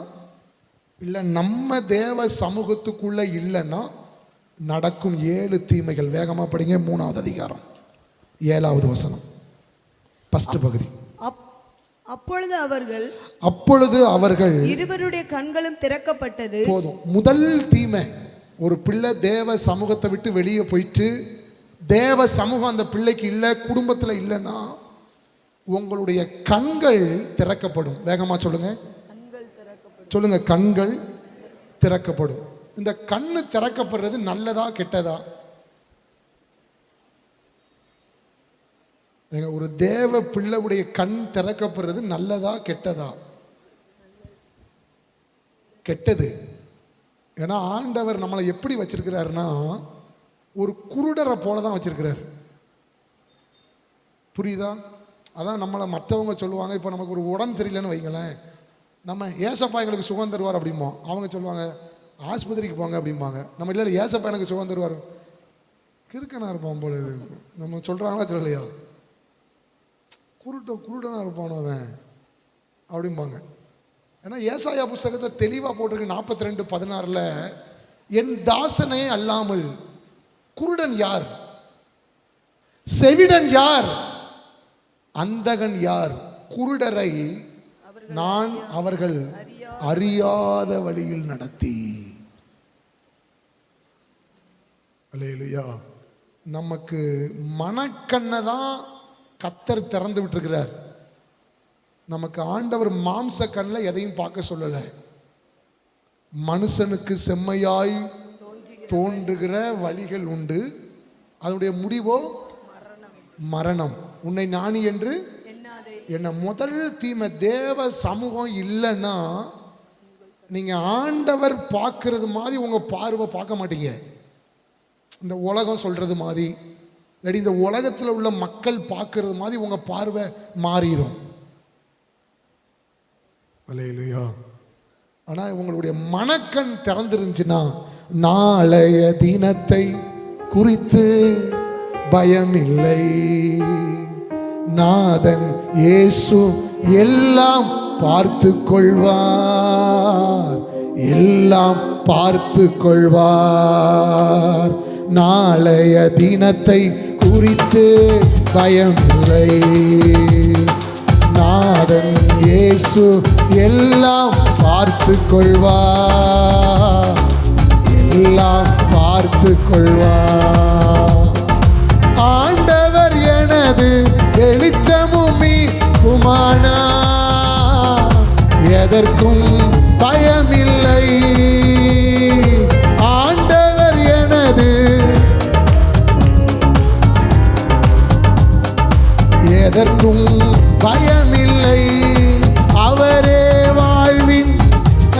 இல்லை நம்ம தேவ சமூகத்துக்குள்ள இல்லைன்னா நடக்கும் 7 தீமைகள். வேகமாக படிங்க, 3வது அதிகாரம் 7வது வசனம், ஃபர்ஸ்ட் பகுதி. அப்பொழுது அவர்கள் இருவருடைய கண்களும் திறக்கப்பட்டது. போதும். முதல் தீமை, ஒரு பிள்ளை தேவ சமூகத்தை விட்டு வெளியே போயிட்டு தேவ சமூகம் அந்த பிள்ளைக்கு இல்லை, குடும்பத்தில் இல்லைன்னா உங்களுடைய கண்கள் திறக்கப்படும். வேகமாக சொல்லுங்க, சொல்லுங்க, கண்கள் திறக்கப்படும். இந்த கண்ணு திறக்கப்படுறது நல்லதா கெட்டதா? ஒரு தேவ பிள்ளையுடைய கண் திறக்கப்படுறது நல்லதா கெட்டதா? கெட்டது. ஏன்னா ஆண்டவர் நம்மளை எப்படி வச்சிருக்கிறாருன்னா, ஒரு குருடரை போல தான் வச்சிருக்கிறார். புரியுதா? அதான் நம்மளை மற்றவங்க சொல்லுவாங்க, இப்போ நமக்கு ஒரு உடம்பு சரியில்லைன்னு வைங்களேன், நம்ம ஏசப்பா எங்களுக்கு சுகம் தருவார் அப்படிம்போம். அவங்க சொல்லுவாங்க ஆஸ்பத்திரிக்கு போங்க அப்படிம்பாங்க. நம்ம இல்லை ஏசப்பா எனக்கு சுகம் தருவார். கிறுக்கனாக இருப்பான் போல. நம்ம சொல்கிறாங்களா சொல்லலையா? குருடனாக இருப்பானோ அவன் அப்படிம்பாங்க. ஏன்னா ஏசாயா புஸ்தகத்தை தெளிவாக போட்டிருக்கு 42:16, என் தாசனே அல்லாமல் குருடன் யார்? செவிடன் யார்? அந்தகன் யார்? குருடரை நான் அவர்கள் அறியாத வழியில் நடத்தி. அல்லேலூயா. நமக்கு மனக்கண்ணை தான் கர்த்தர் திறந்து விட்டுருக்கிறார். நமக்கு ஆண்டவர் மாம்ச கண்ணில் எதையும் பார்க்க சொல்லலை. மனுஷனுக்கு செம்மையாய் தோன்றுகிற வழிகள் உண்டு, அதனுடைய முடிவோ மரணம். உன்னை ஞானி என்று என்ன. முதல் தீமை, தேவ சமூகம் இல்லைன்னா நீங்க ஆண்டவர் பார்க்கறது மாதிரி உங்க பார்வை பார்க்க மாட்டீங்க. இந்த உலகம் சொல்றது மாதிரி, இல்லாட்டி இந்த உலகத்தில் உள்ள மக்கள் பார்க்கறது மாதிரி உங்க பார்வை மாறிடும். அல்லேலூயா. ஆனால் உங்களுடைய மனக்கண் திறந்துருந்துச்சுன்னா நாளைய தினத்தை குறித்து பயமில்லை. நாதன் இயேசு எல்லாம் பார்த்து கொள்வார், எல்லாம் பார்த்து கொள்வார். நாளைய தினத்தை குறித்து பயமில்லை. நாதன் இயேசு எல்லாம் பார்த்து கொள்வார், எல்லாம் பார்த்து கொள்வார். ஆண்டவர் எனது வெளிச்சமும் மீட்புமானா, எதற்கும் பயமில்லை. ஆண்டவர் எனது, எதற்கும் பயமில்லை. அவரே வாழ்வின்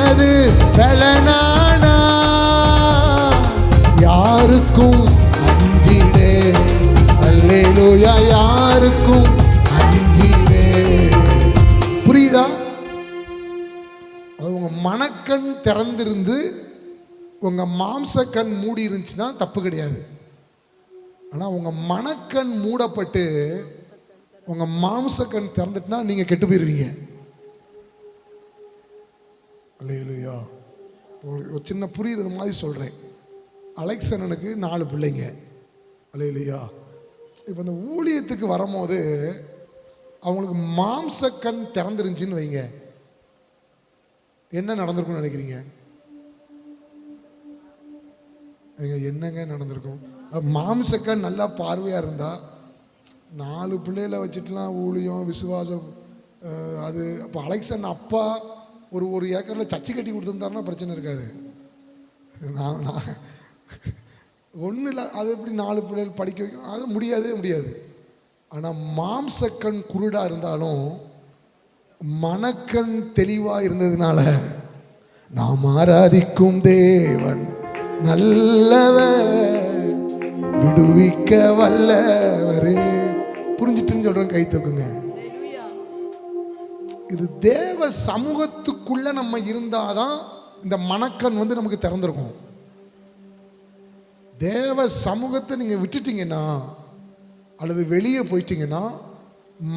அது பலனானா, இருந்தா, அது உங்க மனக்கண் திறந்திருந்து உங்க மாம்சக்கண் மூடி இருந்துச்சுன்னா தப்பு கிடையாது. ஆனா உங்க மனக்கண் மூடப்பட்டு உங்க மாம்சக்கண் திறந்துட்டுனா நீங்க கெட்டு போயிருவீங்க. அல்லேலூயா. ஒரு சின்ன புரியுறது மாதிரி சொல்றேன். அலெக்சனுக்கு 4 பிள்ளைங்க. அல்லேலூயா. இப்போ இந்த ஊழியத்துக்கு வரும்போது அவங்களுக்கு மாம்சக்கண் திறந்துருந்துச்சின்னு வைங்க, என்ன நடந்திருக்கும்னு நினைக்கிறீங்க? என்னங்க நடந்திருக்கும்? மாம்சக்கண் நல்லா பார்வையாக இருந்தா 4 பிள்ளைகளை வச்சுட்டுலாம் ஊழியம் விசுவாசம் அது. அப்போ அலெக்சன் அப்பா ஒரு ஏக்கரில் சர்ச்சு கட்டி கொடுத்துருந்தாருன்னா பிரச்சனை இருக்காது. நான் ஒன்றும் இல்லை, அது எப்படி 4 பிள்ளைகள் படிக்க வைக்கும்? அது முடியாது. ஆனால் மாம்சக்கண் குருடாக இருந்தாலும் மனக்கண் தெளிவாக இருந்ததுனால நாம் ஆராதிக்கும் தேவன் நல்லவர், விடுவிக்க வல்லவரே. புரிஞ்சிட்டுன்னு சொல்கிறேன், கை தூக்குங்க. இது தேவ சமூகத்துக்குள்ள நம்ம இருந்தாதான் இந்த மனக்கண் நமக்கு திறந்திருக்கும். தேவ சமூகத்தை நீங்க விட்டுட்டீங்கன்னா அல்லது வெளியே போயிட்டீங்கன்னா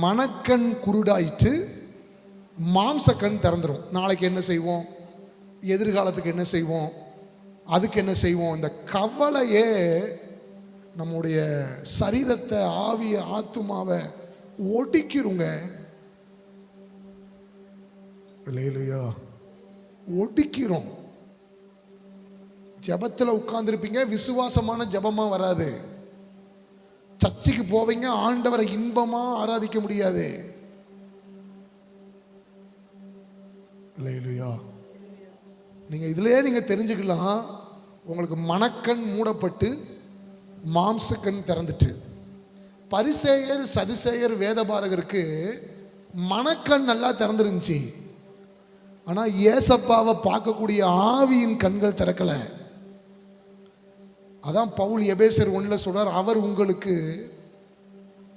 மனக்கண் குருடாயிட்டு மாம்சக்கண் திறந்துடும். நாளைக்கு என்ன செய்வோம், எதிர்காலத்துக்கு என்ன செய்வோம், அதுக்கு என்ன செய்வோம், இந்த கவலையே நம்முடைய சரீரத்தை, ஆவியை, ஆத்துமாவை ஒடுக்கிருங்க. இல்லையா? ஒடுக்கிறோம். ஜபத்தில் உட்கார்ந்துருப்பீங்க, விசுவாசமான ஜபமா வராது. சர்ச்சுக்கு போவீங்க, ஆண்டவரை இன்பமா ஆராதிக்க முடியாது. இல்லையா? நீங்க இதுலயே நீங்க தெரிஞ்சுக்கலாம், உங்களுக்கு மனக்கண் மூடப்பட்டு மாம்சக்கண் திறந்துட்டு. பரிசேயர் சதுசேயர் வேதபாரகருக்கு மனக்கண் நல்லா திறந்துருந்துச்சு, ஆனா ஏசப்பாவை பார்க்கக்கூடிய ஆவியின் கண்கள் திறக்கல. அதான் பவுல் எபேசியர் 1 சொல்றார், அவர் உங்களுக்கு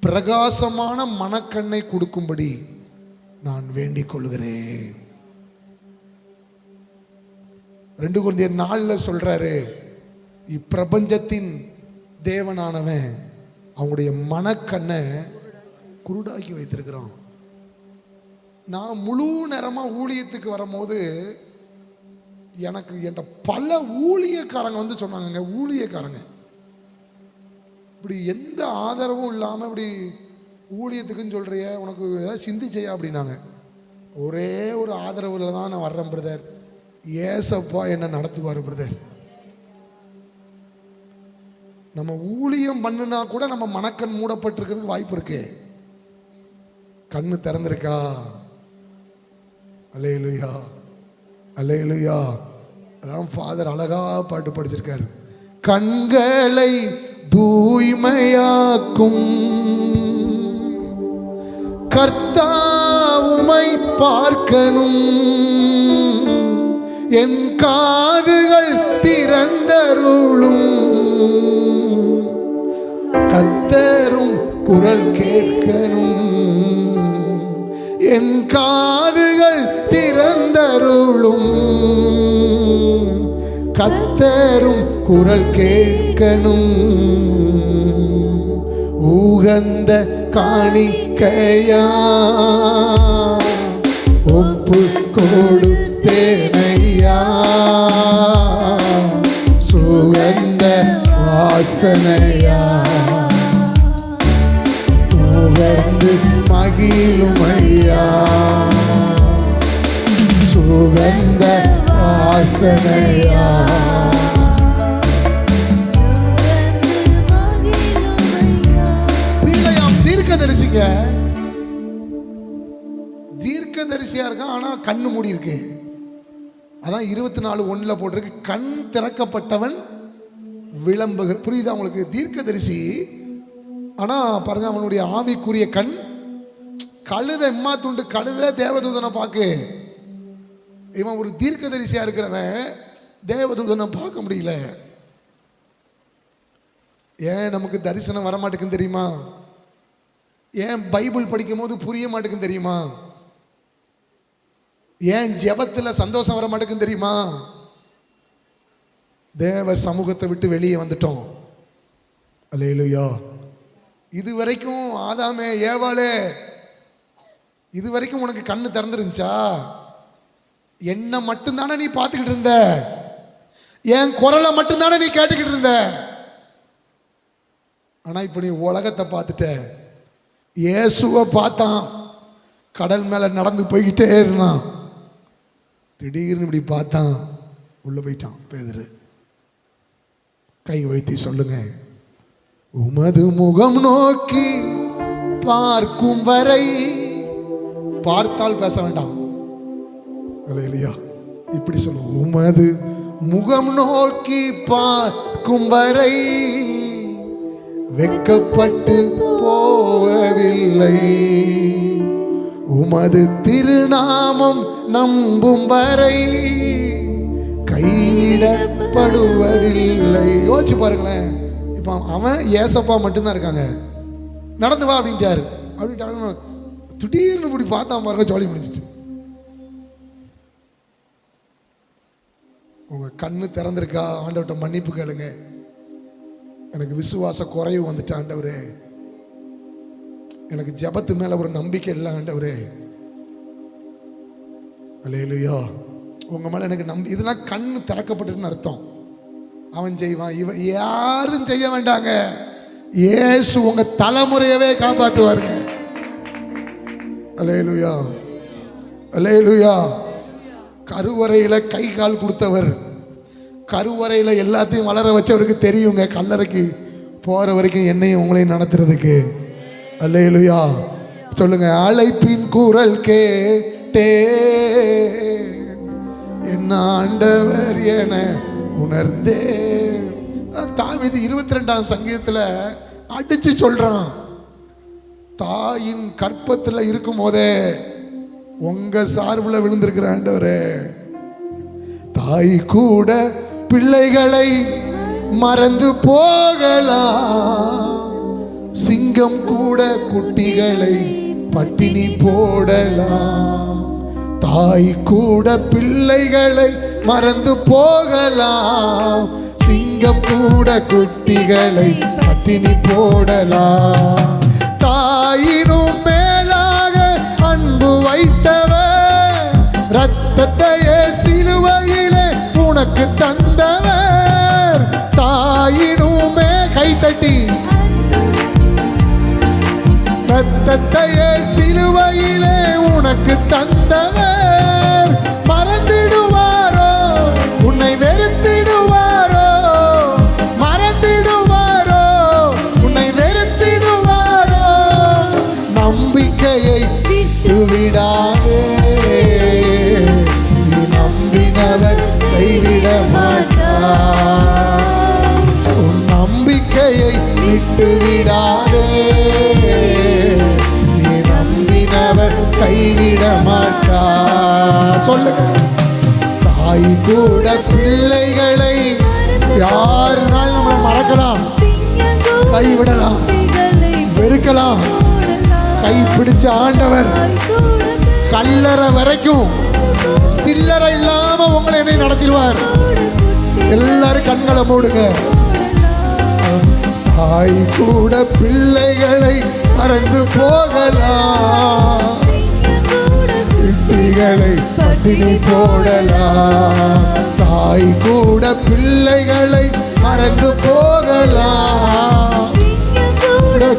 பிரகாசமான மனக்கண்ணை கொடுக்கும்படி நான் வேண்டிக் கொள்கிறேன். 2 கொரிந்தியர் 4 சொல்றாரு, இப்பிரபஞ்சத்தின் தேவனானவன் அவங்களுடைய மனக்கண்ணை குருடாக்கி வைத்திருக்கிறான். நான் முழு நேரமாக ஊழியத்துக்கு வரும்போது எனக்கு என்ற பல ஊழியக்காரங்க சொன்னாங்க, ஊழியக்காரங்க இப்படி எந்த ஆதரவும் இல்லாமல் இப்படி ஊழியத்துக்குன்னு சொல்கிறிய, உனக்கு ஏதாவது சிந்திச்சையா அப்படின்னாங்க. ஒரே ஒரு ஆதரவில் தான் நான் வர்றேன் பிரதர், ஏசப்பா என்ன நடத்துவார் பிரதர். நம்ம ஊழியம் பண்ணுனா கூட நம்ம மனக்கண் மூடப்பட்டிருக்கிறதுக்கு வாய்ப்பு இருக்கு. கண்ணு திறந்திருக்கா? அல்லேலூயா, அல்லேலூயா. அதான் ஃபாதர் அழகா பாட்டு படிச்சிருக்காரு. கண்களை தூய்மையாக்கும் கர்த்தாவுமை பார்க்கணும், என் காதுகள் திறந்தருளும் கர்த்தரும் குரல் கேட்கணும், என் காதுகள் திறந்தருளும் கர்த்தரும் குரல் கேட்கணும், உகந்த காணிக்கையா ஒப்பு கொடுத்தேனையா, சுகந்த வாசனையா உகந்து மகிழுமையா, சுகந்த வாசனையா. தீர்க்கதரிசிங்க தீர்க்கதரிசியா இருக்கான், ஆனா கண்ணு மூடி இருக்கு. அதான் 24:1 போட்டிருக்கு, கண் திறக்கப்பட்டவன் விளம்புக. புரியுதா உங்களுக்கு? தீர்க்கதரிசி ஆனா பாருங்க, அவனுடைய ஆவிக்குரிய கண் கழுத எம்மா துண்டு கழுத தேவதூதனை பார்க்கு. இவன் ஒரு தீர்க்கதரிசியா இருக்கிறவன் தேவதூதனை பார்க்க முடியல. ஏன் நமக்கு தரிசனம் வர மாட்டேங்குன்னு தெரியுமா? ஏன் பைபிள் படிக்கும் போது புரிய மாட்டேங்குன்னு தெரியுமா? ஏன் ஜெபத்தில் சந்தோஷம் வர மாட்டேங்குன்னு தெரியுமா? தேவ சமூகத்தை விட்டு வெளியே வந்துட்டோம். அல்லேலூயா. இது வரைக்கும் ஆதாமே ஏவாளே, இது வரைக்கும் உனக்கு கண்ணு திறந்துருந்துச்சா? என்ன மட்டும்தானே நீ பார்த்துக்கிட்டு இருந்த, என் குரலை மட்டும்தானே நீ கேட்டுக்கிட்டு இருந்த. ஆனால் இப்போ நீ உலகத்தை பார்த்துட்ட. இயேசுவை பார்த்தான், கடல் மேலே நடந்து போய்கிட்டே இருந்தான். திடீர்னு இப்படி பார்த்தான், உள்ளே போயிட்டான். பேதுரு கை வைத்து சொல்லுங்க, உமது முகம் நோக்கி பார்க்கும் வரை. பார்த்தால் பேச வேண்டாம் இல்லையா? இப்படி சொல்லுவோம், உமது முகம் நோக்கி பார்க்கும் வரை வெட்கப்பட்டு போவதில்லை. உமது திருநாமம் நம்பும் வரை கைவிடப்படுவதில்லை. யோசிச்சு பாருங்களேன். இப்போ அவன் ஏசப்பா மட்டும்தான் இருக்காங்க. நடந்து வா அப்படின்ட்டாரு. அப்படின்ட்டு திடீர்னு இப்படி பார்த்தா பாருங்க, ஜோலி முடிஞ்சிட்டு. உங்க கண்ணு திறந்திருக்கா? ஆண்டவர்கிட்ட மன்னிப்பு கேளுங்க. எனக்கு விசுவாச குறைவு வந்துட்டு ஆண்டவரே, எனக்கு ஜெபத்து மேல ஒரு நம்பிக்கை இல்லை ஆண்டவரே. அல்லேலூயா. உங்க மேல எனக்கு இதெல்லாம் கண்ணு திறக்கப்பட்டுன்னு அர்த்தம். அவன் செய்வான், இவன் யாரும் செய்ய வேண்டாங்க. இயேசு உங்க தலைமுறையவே காப்பாற்றுவாருங்க. அல்லேலூயா, அல்லேலூயா. கருவறையில கை கால் கொடுத்தவர், கருவறையில எல்லாத்தையும் வளர வச்சவருக்கு தெரியுங்க கல்லறைக்கு போற வரைக்கும் என்னையும் உங்களையும் நடத்துறதுக்கு. அல்லேலூயா. சொல்லுங்க, அழைப்பின் குரல் கேட்டே என்ன ஆண்டவர் என உணர்ந்தே. தாவீது 22ஆம் சங்கீதத்துல அடிச்சு சொல்றான், தாயின் கற்பத்துல இருக்கும் போதே உங்க சார்புல விழுந்திருக்கிற ஆண்டவரே. தாய் கூட பிள்ளைகளை மறந்து போகலாம், சிங்கம் கூட குட்டிகளை பட்டினி போடலாம். தாய் கூட பிள்ளைகளை மறந்து போகலாம், சிங்கம் கூட குட்டிகளை பட்டினி போடலாம். தாயினும் மேலாக அன்பு வைத்தவர், ரத்தத்தையே சிலுவையிலே உனக்கு தந்தவர். தாயினுமே கைத்தட்டி, ரத்தத்தையே சிலுவையிலே உனக்கு தந்தவர். மறந்திடுவாரோ உன்னை வெறுத்திடுவாரோ, மறந்திடுவாரோ உன்னை வெறுத்திடுவாரோ. நம்பிக்கையை விடாதே, நீ நம்பினவர் கைவிட மாட்டார். உன் நம்பிக்கையை விட்டு விடாதே, நீ நம்பினவர் கைவிட மாட்டார். சொல்லுங்க, தாய் கூட பிள்ளைகளை யாருனாலும் நம்மளை மறக்கலாம், கைவிடலாம், வெறுக்கலாம். கை பிடிச்ச ஆண்டவர் கல்லறை வரைக்கும் சில்லறை இல்லாம உங்களை என்னை நடத்திடுவார். எல்லாரும் கண்களை மூடுங்க. தாய் கூட பிள்ளைகளை மறந்து போகலாம், குட்டிகளை பட்டினி போடலாம். தாய் கூட பிள்ளைகளை மறந்து போகலாம்,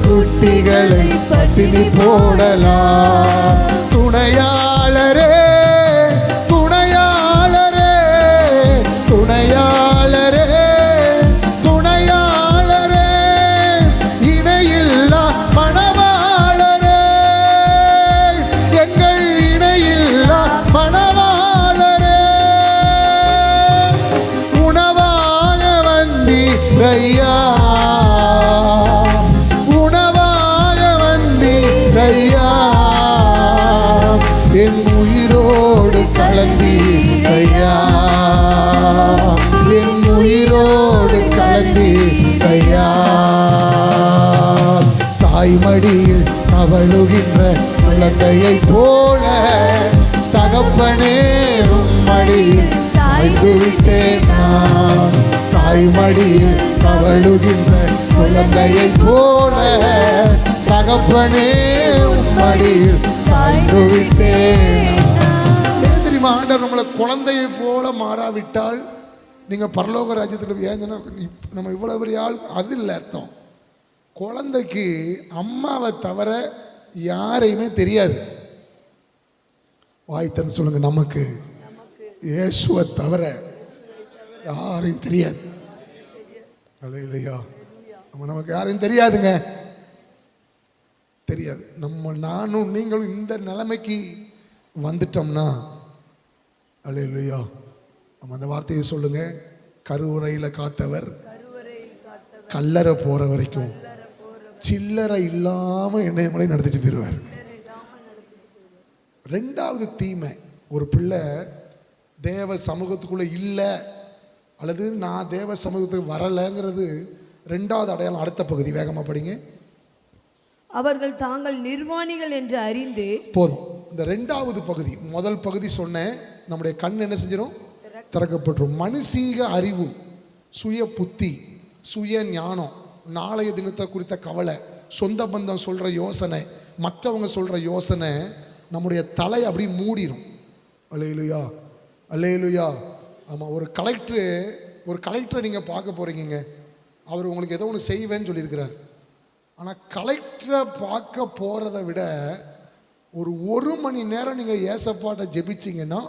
குட்டிகளை பட்டினி போடலாம். துணையாளரே, துணையாளரே, துணையாளரே, துணையாளரே, இணையில்லா மணவாளரே, எங்கள் இணையில்லா மணவாளரே. உணவாக வந்தீரையா, என் உயிரோடு கலந்தீரையா, என் உயிரோடு கலந்தீரையா. தாய்மடியில் அவளுகின்ற குழந்தையை போல, தகப்ப தகப்பனே உம்மடியில் சாய்ந்து விட்டேன் நான், தாய்மடியில் தவழுகின்ற குழந்தையை போல தகப்பனே உம்மடியில் சாய்ந்து விட்டேன். ஏன் தெரியுமா, ஆண்டவர் நம்மளை குழந்தையை போல மாறாவிட்டால் நீங்க பரலோக ராஜ்யத்தில் ஏன் நம்ம இவ்வளவு பெரிய ஆள் அது இல்லை அர்த்தம். குழந்தைக்கு அம்மாவை தவிர யாரையுமே தெரியாது. வாய்த்தன்னு சொல்லுங்க, நமக்கு இயேசுவை தவிர யாரையும் தெரியாது. இல்லையா, நமக்கு யாரையும் தெரியாதுங்க, தெரியாது. நானும் நீங்களும் இந்த நிலைமைக்கு வந்துட்டோம்னா அல்லேலூயா, நம்ம அந்த வார்த்தையை சொல்லுங்க, கருவறையில் காத்தவர் கல்லறை போற வரைக்கும் சில்லறை இல்லாம என்னை நடத்திட்டு போயிடுவார். ரெண்டாவது தீமை, ஒரு பிள்ளை தேவ சமூகத்துக்குள்ள இல்லை அல்லது நான் தேவ சமூகத்துக்கு வரலைங்கிறது ரெண்டாவது அடையாளம். அடுத்த பகுதி வேகமா படிங்க. அவர்கள் தாங்கள் நிர்வாணிகள் என்று அறிந்து. போதும், இந்த ரெண்டாவது பகுதி. முதல் பகுதி சொன்னேன், நம்முடைய கண் என்ன செஞ்சிடும், திறக்கப்பட்டுரும். மனுஷீக அறிவு, சுய புத்தி, சுய ஞானம், நாளைய தினத்தை குறித்த கவலை, சொந்த பந்தம் சொல்ற யோசனை, மற்றவங்க சொல்ற யோசனை நம்முடைய தலை அப்படி மூடிடும். அல்லேலூயா, அல்லேலூயா. ஆமாம், ஒரு கலெக்டரை நீங்கள் பார்க்க போகிறீங்க, அவர் உங்களுக்கு ஏதோ ஒன்று செய்வேன்னு சொல்லியிருக்கிறார். ஆனால் கலெக்டரை பார்க்க போகிறத விட ஒரு மணி நேரம் நீங்கள் ஏசப்பாட்டை ஜெபிச்சிங்கன்னா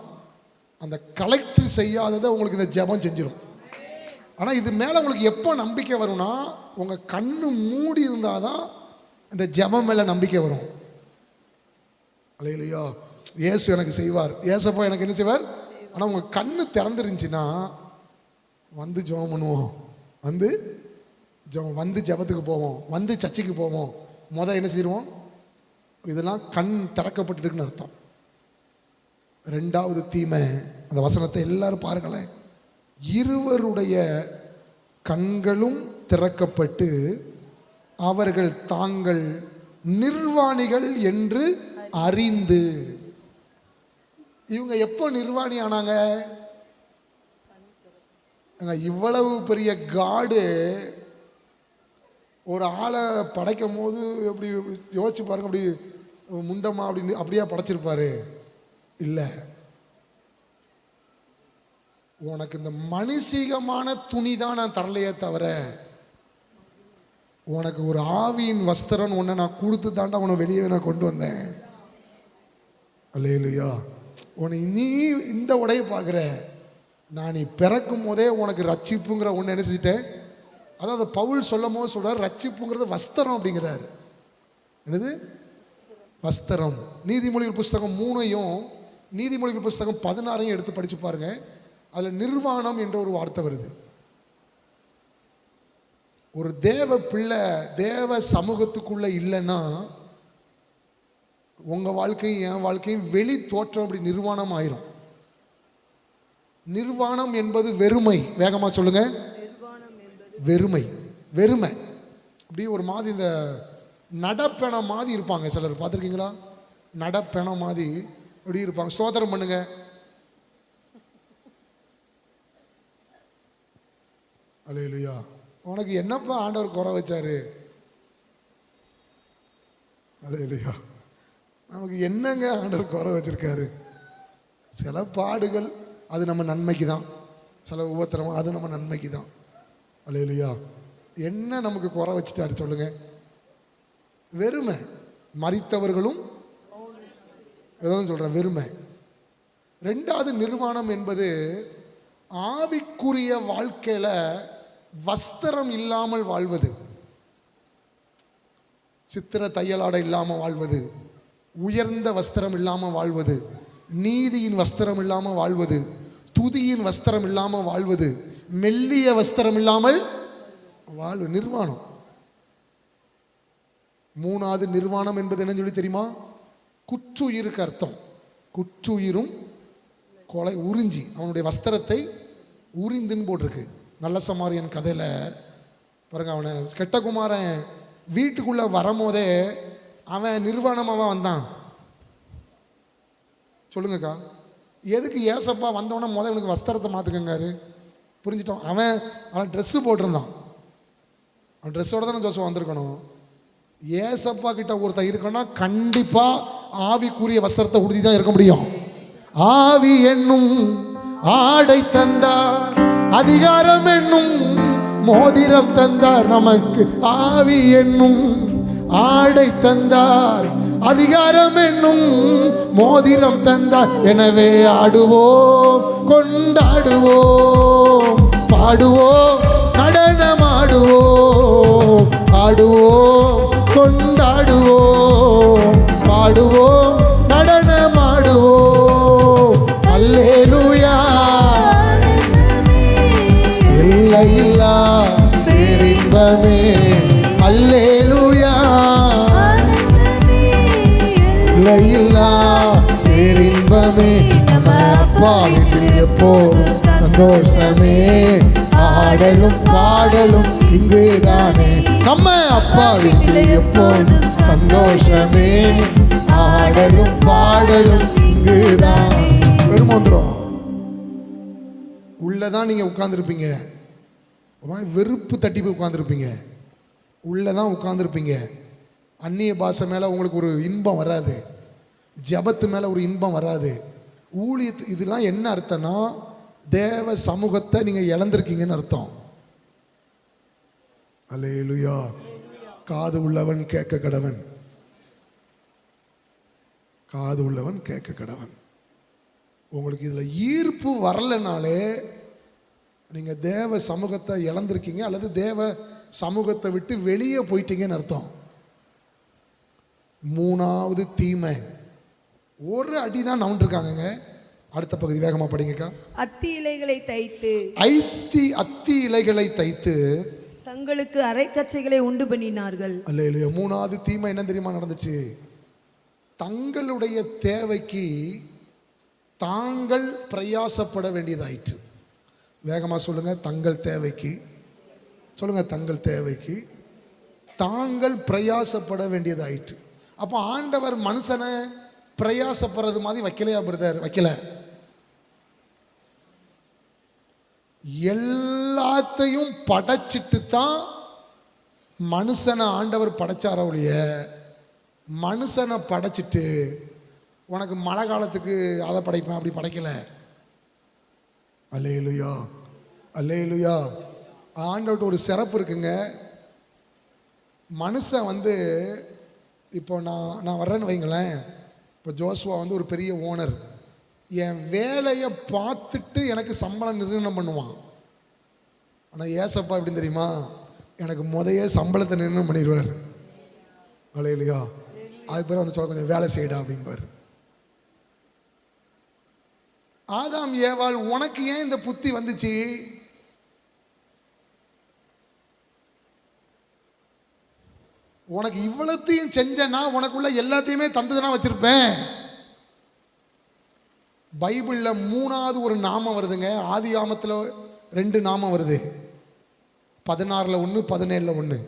அந்த கலெக்டர் செய்யாததை உங்களுக்கு இந்த ஜெபம் செஞ்சிடும். ஆனால் இது மேலே உங்களுக்கு எப்போ நம்பிக்கை வரும்னா, உங்கள் கண்ணு மூடி இருந்தால் தான் இந்த ஜெபம் மேலே நம்பிக்கை வரும். அல்லேலூயா. இயேசு எனக்கு செய்வார், ஏசப்பா எனக்கு என்ன செய்வார். ஆனால் உங்கள் கண்ணு திறந்துருந்துச்சுன்னா வந்து ஜெபம் பண்ணுவோம், வந்து ஜெபத்துக்கு போவோம், வந்து சர்ச்சைக்கு போவோம். என்ன செய்வோம், இதெல்லாம் கண் திறக்கப்பட்டுருக்குன்னு அர்த்தம். ரெண்டாவது தீமை, அந்த வசனத்தை எல்லாரும் பாருங்களேன். இருவருடைய கண்களும் திறக்கப்பட்டு அவர்கள் தாங்கள் நிர்வாணிகள் என்று அறிந்து. இவங்க எப்போ நிர்வாணி ஆனாங்க? இவ்வளவு பெரிய காடு ஒரு ஆளை படைக்கும் போது எப்படி யோசிச்சு பாருங்க, அப்படி முண்டமா அப்படின்னு அப்படியே படைச்சிருப்பாரு? இல்லை, உனக்கு இந்த மனுஷீகமான துணி தான் நான் தரலையே தவிர உனக்கு ஒரு ஆவியின் வஸ்திரம் ஒன்றை நான் கொடுத்து தாண்டா உன்னை வெளியே நான் கொண்டு வந்தேன். அல்லேலூயா. உன்னை நீ இந்த உடைய பார்க்குற, நான் நீ பிறக்கும் போதே உனக்கு ரட்சிப்புங்கிற ஒன்று என்ன செஞ்சிட்டேன். அதாவது பவுல் சொல்லும் போது சொல்றார், ரட்சிப்புங்கிறது வஸ்திரம் அப்படிங்கிறார். என்னது வஸ்திரம்? நீதிமொழிகள் புஸ்தகம் 3ஐயும் நீதிமொழிகள் புஸ்தகம் 16ஐயும் எடுத்து படிச்சு பாருங்க. அதில் நிர்வாணம் என்ற ஒரு வார்த்தை வருது. ஒரு தேவ பிள்ளை தேவ சமூகத்துக்குள்ள இல்லைன்னா உங்க வாழ்க்கையும் என் வாழ்க்கையும் வெளி தோற்றம் அப்படி நிர்வாணம் ஆயிரும். நிர்வாணம் என்பது வெறுமை. வேகமா சொல்லுங்க, வெறுமை. வெறுமை அப்படி ஒரு மாதிரி இந்த நடப்பெண மாதிரி இருப்பாங்க சிலர், பார்த்துருக்கீங்களா? நடப்பெண மாதிரி இப்படி இருப்பாங்க. ஸ்தோத்திரம் பண்ணுங்க. அல்லேலூயா. உனக்கு என்னப்பா ஆண்டவர் குறை வச்சாரு? அல்லேலூயா. நமக்கு என்னங்க ஆண்டவர் குறை வச்சிருக்காரு? சில பாடுகள் அது நம்ம நன்மைக்கு தான், சில உபத்திரமா அது நம்ம நன்மைக்கு தான். அல்லேலூயா. என்ன நமக்கு குறை வச்சுட்டாரு சொல்லுங்க? வெறுமை. மரித்தவர்களும் ஏதாவது சொல்றேன், வெறுமை. ரெண்டாவது நிர்வாணம் என்பது ஆவிக்குரிய வாழ்க்கையில வஸ்திரம் இல்லாமல் வாழ்வது, சித்திர தையலாடை இல்லாமல் வாழ்வது, உயர்ந்த வஸ்திரம் இல்லாமல் வாழ்வது, நீதியின் வஸ்திரம் இல்லாமல் வாழ்வது, துதியின் வஸ்திரம் இல்லாமல் வாழ்வது, மெல்லிய வஸ்திரம் இல்லாமல் வாழ்வு. நிர்வாணம். மூணாவது நிர்வாணம் என்பது என்ன சொல்லி தெரியுமா? குற்றுயிருக்கு அர்த்தம். குற்றுயிரும் கொலை உறிஞ்சி, அவனுடைய வஸ்திரத்தை உறிந்துன்னு போட்டிருக்கு. நல்ல சமாரியன் கதையில பாருங்க, அவனை கெட்ட குமாரன் வீட்டுக்குள்ள வரும்போதே அவன் நிர்வாணமாக வந்தான். சொல்லுங்கக்கா, எதுக்கு ஏசப்பா வந்தவொடனே முதல் எனக்கு வஸ்திரத்தை மாற்றுக்கங்காரு? புரிஞ்சிட்டோம். அவன் ட்ரெஸ்ஸு போட்டிருந்தான். அவன் ட்ரெஸ்ஸோடு தானே ஜோசப் வந்திருக்கணும். ஏசப்பா கிட்ட ஒருத்தன் இருக்கணும்னா கண்டிப்பாக ஆவிக்குரிய வஸ்திரத்தை உறுதி தான் இருக்க முடியும். ஆவி என்னும் ஆடை தந்தார், அதிகாரம் என்னும் மோதிரம் தந்தார். நமக்கு ஆவி என்னும் ஆடை தந்தார், அதிகாரம் என்னும் மோதிரம் தந்தார். எனவே ஆடுவோம், கொண்டாடுவோம், பாடுவோம், நடனமாடுவோம், ஆடுவோம், கொண்டாடுவோம், பாடுவோம், நடனமாடுவோம். அல்லேலூயா. எல்லையில்லா பேரின்பமே. அல்லேலூயா. எல்லையில்லா பேரின்பமே. நம்ம அப்பா வீட்டில் எப்போதும் சந்தோஷமே. ஆடலும் பாடலும் இங்குதானே. நம்ம அப்பா வீட்டில் எப்போதும் சந்தோஷமே. ஆடலும் பாடலும் இங்குதான். பெருமந்திரம் உள்ளதான் நீங்க உட்கார்ந்துருப்பீங்க. வெறுப்பு தட்டி போய் உட்கார்ந்துருப்பீங்க. உள்ளதான் உட்கார்ந்துருப்பீங்க. அந்நிய பாஷை மேலே உங்களுக்கு ஒரு இன்பம் வராது. ஜபத்து மேலே ஒரு இன்பம் வராது. ஊழியத்து இதெல்லாம் என்ன அர்த்தம்னா தேவ சமூகத்தை நீங்கள் இழந்திருக்கீங்கன்னு அர்த்தம். அல்லேலூயா. காது உள்ளவன் கேட்க கடவன். காது உள்ளவன் கேட்க கடவன். உங்களுக்கு இதில் ஈர்ப்பு வரலைனாலே நீங்கள் தேவ சமூகத்தை இழந்திருக்கீங்க, அல்லது தேவ சமூகத்தை விட்டு வெளியே போயிட்டீங்கன்னு அர்த்தம். மூணாவது தீமை. ஒரு அடி தான் நவுண்டிருக்காங்க. அடுத்த பகுதி வேகமாக படிங்கக்கா. அத்தி இலைகளை தைத்து அத்தி இலைகளை தைத்து தங்களுக்கு அரைக்கச்சைகளை உண்டு பண்ணினார்கள். அல்லேலூயா. மூணாவது தீமை என்ன தெரியுமா நடந்துச்சு? தங்களுடைய தேவைக்கு தாங்கள் பிரயாசப்பட வேண்டியதாயிற்று. வேகமாக சொல்லுங்க. தங்கள் தேவைக்கு சொல்லுங்க. தங்கள் தேவைக்கு தாங்கள் பிரயாசப்பட வேண்டியதாயிற்று. அப்போ ஆண்டவர் மனுஷனை பிரயாசப்படுறது மாதிரி வைக்கலையா பிரதர்? வைக்கல. எல்லாத்தையும் படைச்சிட்டு தான் மனுஷனை ஆண்டவர் படைச்சார ஒழிய மனுஷனை படைச்சிட்டு உனக்கு மழை காலத்துக்கு அதை படைப்பேன் அப்படி படைக்கல. அல்லேலூயா. அல்லேலூயா. ஆண்டவர்கிட்ட ஒரு சிறப்பு இருக்குங்க. மனுஷன் இப்போ நான் வர்றேன்னு வைங்களேன். இப்போ ஜோசுவா ஒரு பெரிய ஓனர். என் வேலையை பார்த்துட்டு எனக்கு சம்பளம் நிர்ணயம் பண்ணுவான். ஆனால் ஏசப்பா எப்படின்னு தெரியுமா? எனக்கு முதைய சம்பளத்தை நிர்ணயம் பண்ணிடுவார். அல்லேலூயா. அதுக்கு பிறகு சொல்ல கொஞ்சம் வேலை செய்யடா அப்படின்பார். ஆதாம் ஏவாள் உனக்கு ஏன் இந்த புத்தி வந்துச்சு? உனக்கு இவ்வளத்தையும் செஞ்சனா உனக்குள்ள எல்லாத்தையுமே தந்துதான் வச்சிருப்பேன். பைபிளில் மூணாவது ஒரு நாமம் வருதுங்க. ஆதி ஆமத்தில் 2 நாமம் வருது. 16 1 17 1.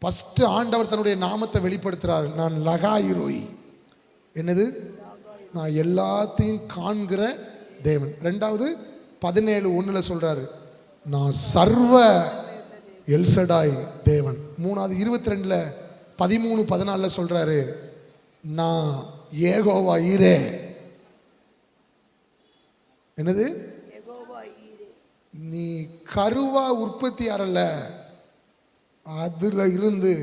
ஃபர்ஸ்ட் ஆண்டவர் தன்னுடைய நாமத்தை வெளிப்படுத்துறார். நான் லகாயிரோய். என்னது? நான் எல்லாத்தையும் காண்கிற தேவன். 2வது 17 1 சொல்றாரு நான் சர்வ எல்சடாய் தேவன். 3வது 22 13 14 சொல்றாரு நான் ஏகோவா ஈரே. என்னது? நீ கருவா உற்பத்தி ஆறல, அதுல இருந்து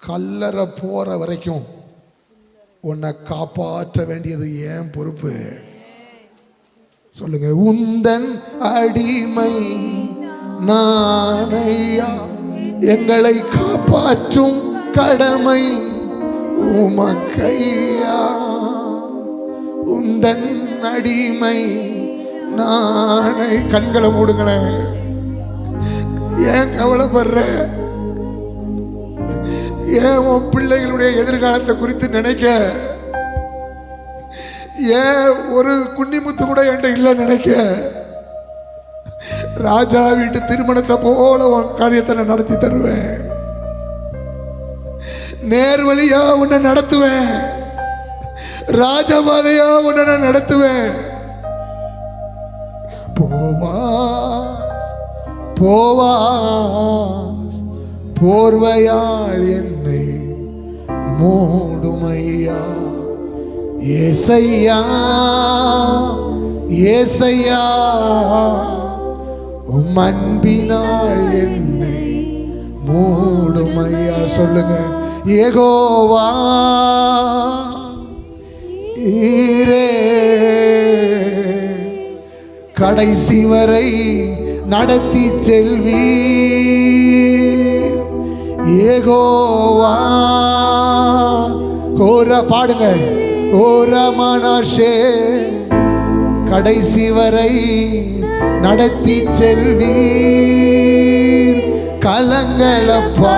கல்லறை போற வரைக்கும் உன்னை காப்பாற்ற வேண்டியது ஏன் பொறுப்பு. சொல்லுங்க. உந்தன் அடிமை நானையா, எங்களை காப்பாற்றும் கடமை உமக்கையா. உந்தன் அடிமை நானை. கண்களை மூடுங்களேன். ஏன் கவலைப்படுற? ஏன் உன் பிள்ளைகளுடைய எதிர்காலத்தை குறித்து நினைக்க? ஏன் ஒரு குன்னிமுத்து கூட என்கிட்ட இல்லை நினைக்க? ராஜா வீட்டு திருமணத்தை போல உன் காரியத்தை நான் நடத்தி தருவேன். நேர் வழியா உன்னை நடத்துவேன். ராஜபாதையா உன்னை நான் நடத்துவேன். போவாஸ் போவாஸ் போர்வையால் என்னை மூடுமையா. ஏசையா ஏசையா உம் அன்பினால் என்னை மூடுமையா. சொல்லுங்க. யெகோவா ஈரே கடைசி வரை நடத்தி செல்வீர். யெகோவா கோர பாடுங்க. ஓர மனஷே கடைசி வரை நடத்தி செல்வீர். கலங்களப்பா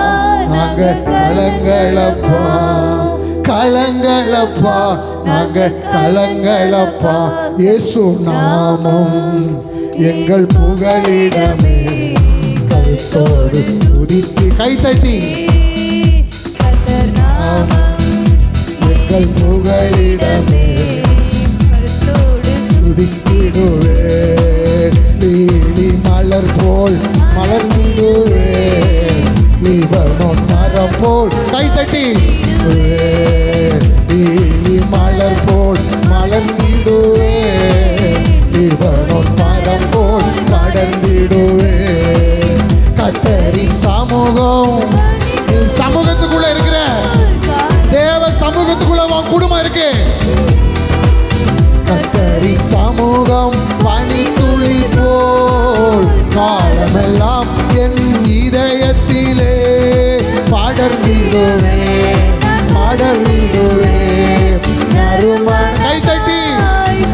நாங்க கலங்களப்பா கலங்களப்பா நாங்க கலங்களப்பா. இயேசு நாமம் எங்கள் புகலிடமே. கருத்தோடு துதித்து கைத்தட்டி எங்கள் புகலிடமே துதித்திடுவே. நீலி மலர் போல் மலர்ந்திடுவே. லீபனோன் மரம் போல் கைத்தட்டி நீலி மலர் போல் மலர்ந்திடுவே. லீபனோன் மரம் போல் படர்ந்திடுவே. கர்த்தரின் சமூகம். நீ சமூகத்துக்குள்ள இருக்கிற தேவ சமூகத்துக்குள்ள உன் குடும்பம் இருக்கு. கர்த்தரின் சமூகம் பனித்துளி போல் காலமெல்லாம் என் இதயத்திலே படர்ந்திடுவே படர்ந்திடுவே. நறுமண கைத்தட்டி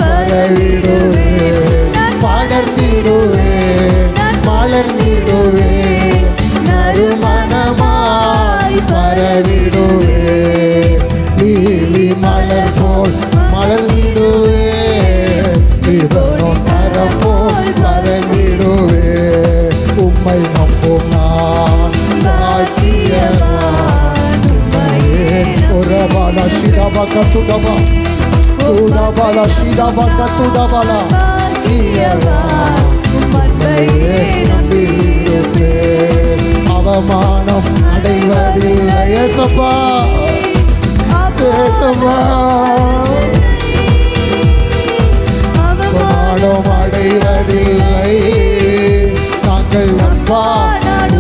பரவிடுவே படர்ந்திடுவே மலர்ந்திடுவே. நறுமணமாய் பரவிடுவே. லீலி மலர் போல் மலர்ந்திடுவே. லீபனோன் மரம் போல் பரந்திடுவே. உம்மை நம்பும் நான் பாக்கியவான். உம்மையே ஒரபால சிதபக துடபா உடபால சிதபக துடபால பாக்கியவான். உம்மையே நம்பியிருப்பேன். அவமானம் அடைவதில்லை ஏசப்பா ஏசப்பா. அவமானம் அடைவதில்லை. நாங்கள் அப்பா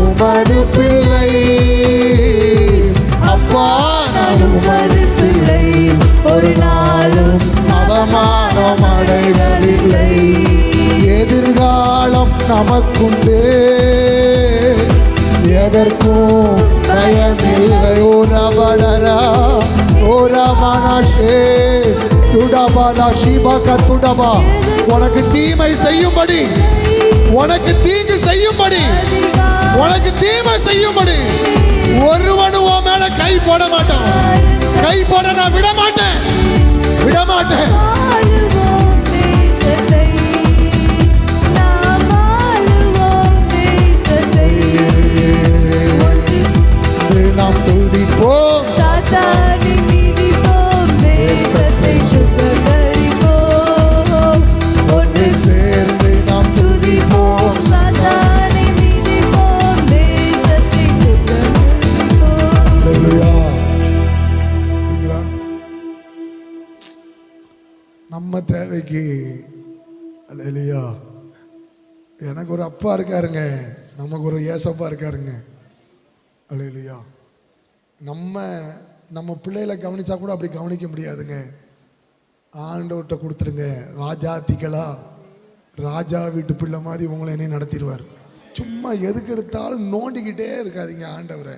உமது பிள்ளை. அப்பா நான் உமது பிள்ளை. ஒரு நாளும் அவமானம் அடைவதில்லை. எதிர்காலம் நமக்குண்டு. எதற்கும் பயமில்லை. ஓரபடரா ஓரமனஷே துடபலா ஷிபக துடபா. உனக்கு தீமை செய்யும்படி உனக்கு தீங்கு செய்யும்படி உனக்கு தீமை செய்யும்படி ஒருவனும் உன் மேல கை போட மாட்டான். கை போட நான் விட மாட்டேன் விட மாட்டேன். நாம் துதிப்போம் சாத்தானை மிதிப்போம். தேசத்தை சுகந்தரிப்போம். ஒன்று சேர்ந்து நாம் துதிப்போம். சாத்தானை மிதிப்போம். தேசத்தை சுகந்தரிப்போம். அல்லேலூயா. நம்ம தேவைக்கு அல்லேலூயா. எனக்கு ஒரு அப்பா இருக்காருங்க. நமக்கு ஒரு ஏசப்பா இருக்காருங்க. அல்லேலூயா. நம்ம பிள்ளைகளை கவனிச்சா கூட அப்படி கவனிக்க முடியாதுங்க. ஆண்டவர்கிட்ட கொடுத்துருங்க. ராஜாத்திகளா ராஜா வீட்டு பிள்ளை மாதிரி உங்களை என்னையும் நடத்திடுவார். சும்மா எதுக்கு எடுத்தாலும் நோண்டிக்கிட்டே இருக்காதீங்க ஆண்டவரை.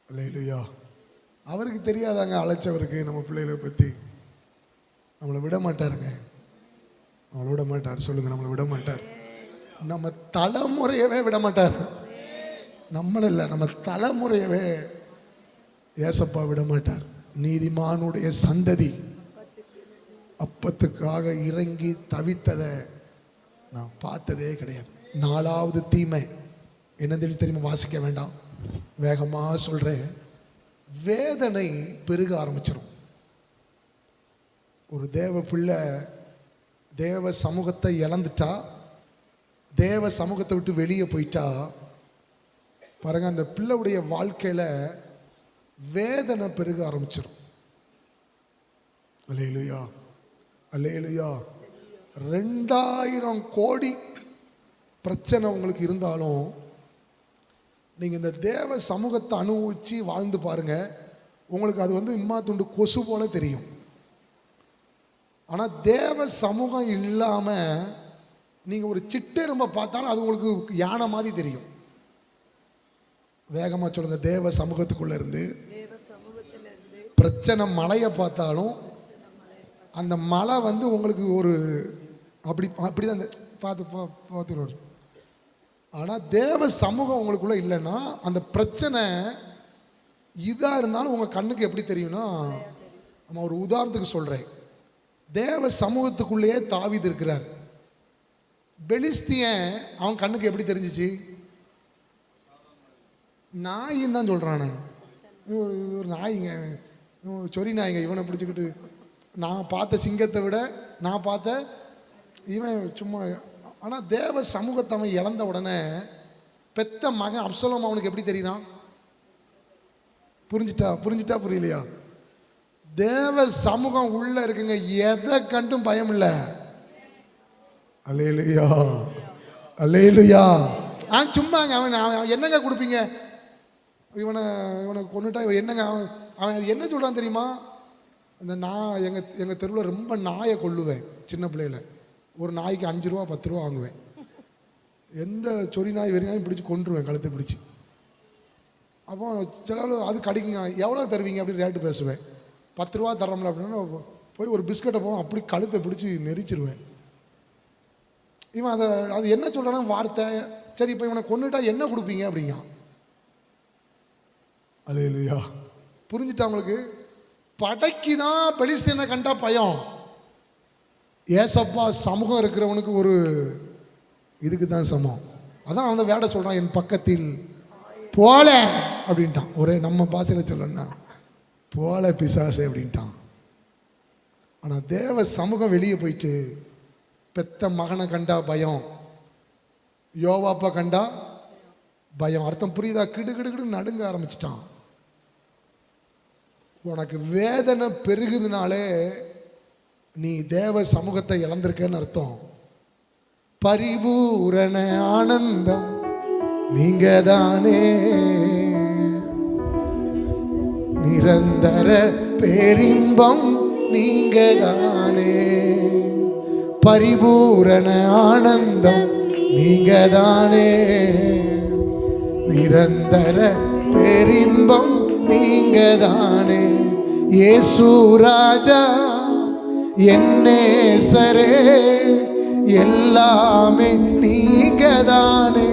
அல்லேலூயா. அவருக்கு தெரியாதாங்க அழைச்சவருக்கு நம்ம பிள்ளைகளை பற்றி. நம்மளை விட மாட்டாருங்க. நம்மளை விட மாட்டார். சொல்லுங்க. நம்மளை விட மாட்டார். நம்ம தலைமுறையவே விட மாட்டார். நம்மள இல்லை, நம்ம தலைமுறையவே ஏசப்பா விட மாட்டார். நீதிமானுடைய சந்ததி அப்பத்துக்காக இறங்கி தவித்ததை நான் பார்த்ததே கிடையாது. 4வது தீமை என்ன தெரியுமா? வாசிக்க வேண்டாம், வேகமாக சொல்கிறேன். வேதனை பெருக ஆரம்பிச்சிடும். ஒரு தேவ பிள்ளை தேவ சமூகத்தை இழந்துட்டா, தேவ சமூகத்தை விட்டு வெளியே போயிட்டா பாருங்க, அந்த பிள்ளையுடைய வாழ்க்கையில் வேதனை பெருக ஆரம்பிச்சிடும். அல்லேலூயா, அல்லேலூயா. 2000 கோடி பிரச்சனை உங்களுக்கு இருந்தாலும் நீங்கள் இந்த தேவ சமூகத்தை அனுபவித்து வாழ்ந்து பாருங்க, உங்களுக்கு அது இம்மா துண்டு கொசு போல தெரியும். ஆனால் தேவ சமூகம் இல்லாமல் நீங்கள் ஒரு சிட்டெரும்பை பார்த்தாலும் அது உங்களுக்கு யானை மாதிரி தெரியும். வேகமாக சொல்லுங்க, தேவ சமூகத்துக்குள்ள இருந்து பிரச்சனை மலையை பார்த்தாலும் அந்த மலை உங்களுக்கு ஒரு அப்படிதான் பார்த்துருவார். ஆனால் தேவ சமூகம் உங்களுக்குள்ள இல்லைன்னா அந்த பிரச்சனை இதாக இருந்தாலும் உங்கள் கண்ணுக்கு எப்படி தெரியும்னா, நம்ம ஒரு உதாரணத்துக்கு சொல்கிறேன். தேவ சமூகத்துக்குள்ளேயே தாவீது இருக்கிறார். பெலிஸ்தியன் அவன் கண்ணுக்கு எப்படி தெரிஞ்சிச்சு? நாயின்னு தான் சொல்கிறானே, ஒரு நாய்ங்க, சொறி நாய்ங்க, இவனை பிடிச்சிக்கிட்டு நான் பார்த்த சிங்கத்தை விட நான் பார்த்த இவன் சும்மா. ஆனால் தேவ சமூகத்தை அவன் இழந்த உடனே பெத்த மகன் அப்சலோம் அவனுக்கு எப்படி தெரியுறான்? புரிஞ்சிட்டா புரியலையா? தேவ சமூகம் உள்ள இருக்குங்க, எதை கண்டும் பயம் இல்லை. அல்லேலூயா, அல்லேலூயா. சும்மாங்க அவன் என்னங்க கொடுப்பீங்க? இவனை கொண்டுட்டா என்னங்க அவன் என்ன சொல்கிறான் தெரியுமா? இந்த நான் எங்கள் தெருவில் ரொம்ப நாயை கொள்ளுவேன். சின்ன பிள்ளையில ஒரு நாய்க்கு 5 ரூபா 10 ரூபா வாங்குவேன். எந்த சொறி நாய் வெறி நாயும் பிடிச்சி கொண்டுருவேன், கழுத்தை பிடிச்சி. அப்போ சில அது கடிக்குங்க, எவ்வளோ தருவீங்க அப்படின்னு ரேட்டு பேசுவேன். 10 ரூபா தரமில்ல அப்படின்னா போய் ஒரு பிஸ்கட்டை போவோம், அப்படி கழுத்தை பிடிச்சி நெரிச்சிருவேன். இவன் அது என்ன சொல்கிறான்னு வார்த்தை. சரி, இப்போ இவனை கொண்டுட்டா என்ன கொடுப்பீங்க அப்படிங்க. அல்லேலூயா, புரிஞ்சுட்டா உங்களுக்கு? படைக்கு தான் பெலிஸ்தீனை கண்டா பயம். ஏசப்பா சமூகம் இருக்கிறவனுக்கு ஒரு இதுக்கு தான் சமம். அதான் அவன் வேட சொல்கிறான், என் பக்கத்தில் போல அப்படின்ட்டான். ஒரே நம்ம பாசையில் சொல்லணும்னா போல பிசாசு அப்படின்ட்டான். ஆனால் தேவ சமூகம் வெளியே போயிட்டு பெத்த மகனை கண்டா பயம், யோவாப்பா கண்டா பயம். அர்த்தம் புரியுதா? கிடுகிடுகிடு நடுங்க ஆரம்பிச்சிட்டான். உனக்கு வேதனை பெருகுதுனாலே நீ தேவ சமூகத்தை இழந்திருக்கன்னு அர்த்தம். பரிபூரண ஆனந்தம் நீங்க தானே, நிரந்தர பேரின்பம் நீங்க தானே. பரிபூரண ஆனந்தம் நீங்க தானே, நிரந்தர பேரின்பம் நீங்க தானே. இயேசு ராஜா என்னேசரே, எல்லாமே நீங்க தானே.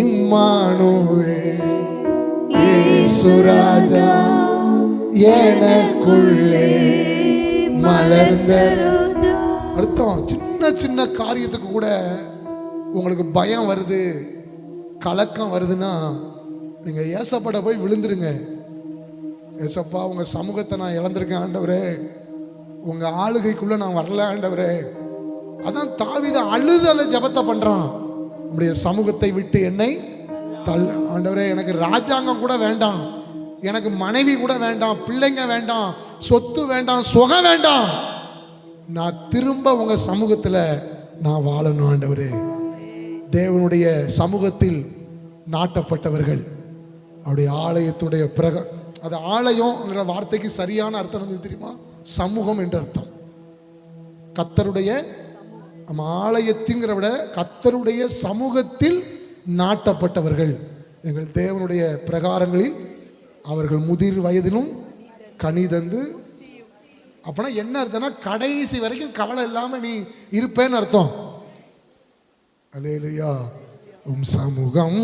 இம்மானுவே இயேசு ராஜா எனக்குள்ளே மலர்ந்த. அர்த்தம், சின்ன சின்ன காரியத்துக்கு கூட உங்களுக்கு பயம் வருது, கலக்கம் வருதுன்னா நீங்கள் ஏசப்பட போய் விழுந்துருங்க. ஏசப்பா, உங்கள் சமூகத்தை நான் இழந்திருக்கேன் ஆண்டவரே, உங்கள் ஆளுகைக்குள்ளே நான் வரல ஆண்டவரே. அதான் தாவீது அழுது அந்த ஜபத்தை பண்ணுறான். உங்களுடைய சமூகத்தை விட்டு என்னை தள்ள ஆண்டவரே. எனக்கு ராஜாங்கம் கூட வேண்டாம், எனக்கு மனைவி கூட வேண்டாம், பிள்ளைங்க வேண்டாம், சொத்து வேண்டாம், சுகம் வேண்டாம். நான் திரும்ப உங்கள் சமூகத்தில் நான் வாழணும் ஆண்டவரே. தேவனுடைய சமூகத்தில் நாட்டப்பட்டவர்கள் அவருடைய ஆலயத்துடைய அது ஆலயம்ங்கிற வார்த்தைக்கு சரியான அர்த்தம் வந்து தெரியுமா? சமூகம் என்ற அர்த்தம். கர்த்தருடைய நம்ம ஆலயத்தின்கிற விட கர்த்தருடைய சமூகத்தில் நாட்டப்பட்டவர்கள். எங்கள் தேவனுடைய பிரகாரங்களில் அவர்கள் முதிர் வயதிலும் கனி தந்து. அப்பனா என்ன அர்த்தம்னா, கடைசி வரைக்கும் கவலை இல்லாம நீ இருப்பேன்னு அர்த்தம். அல்லேலூயா. உம் சமூகம்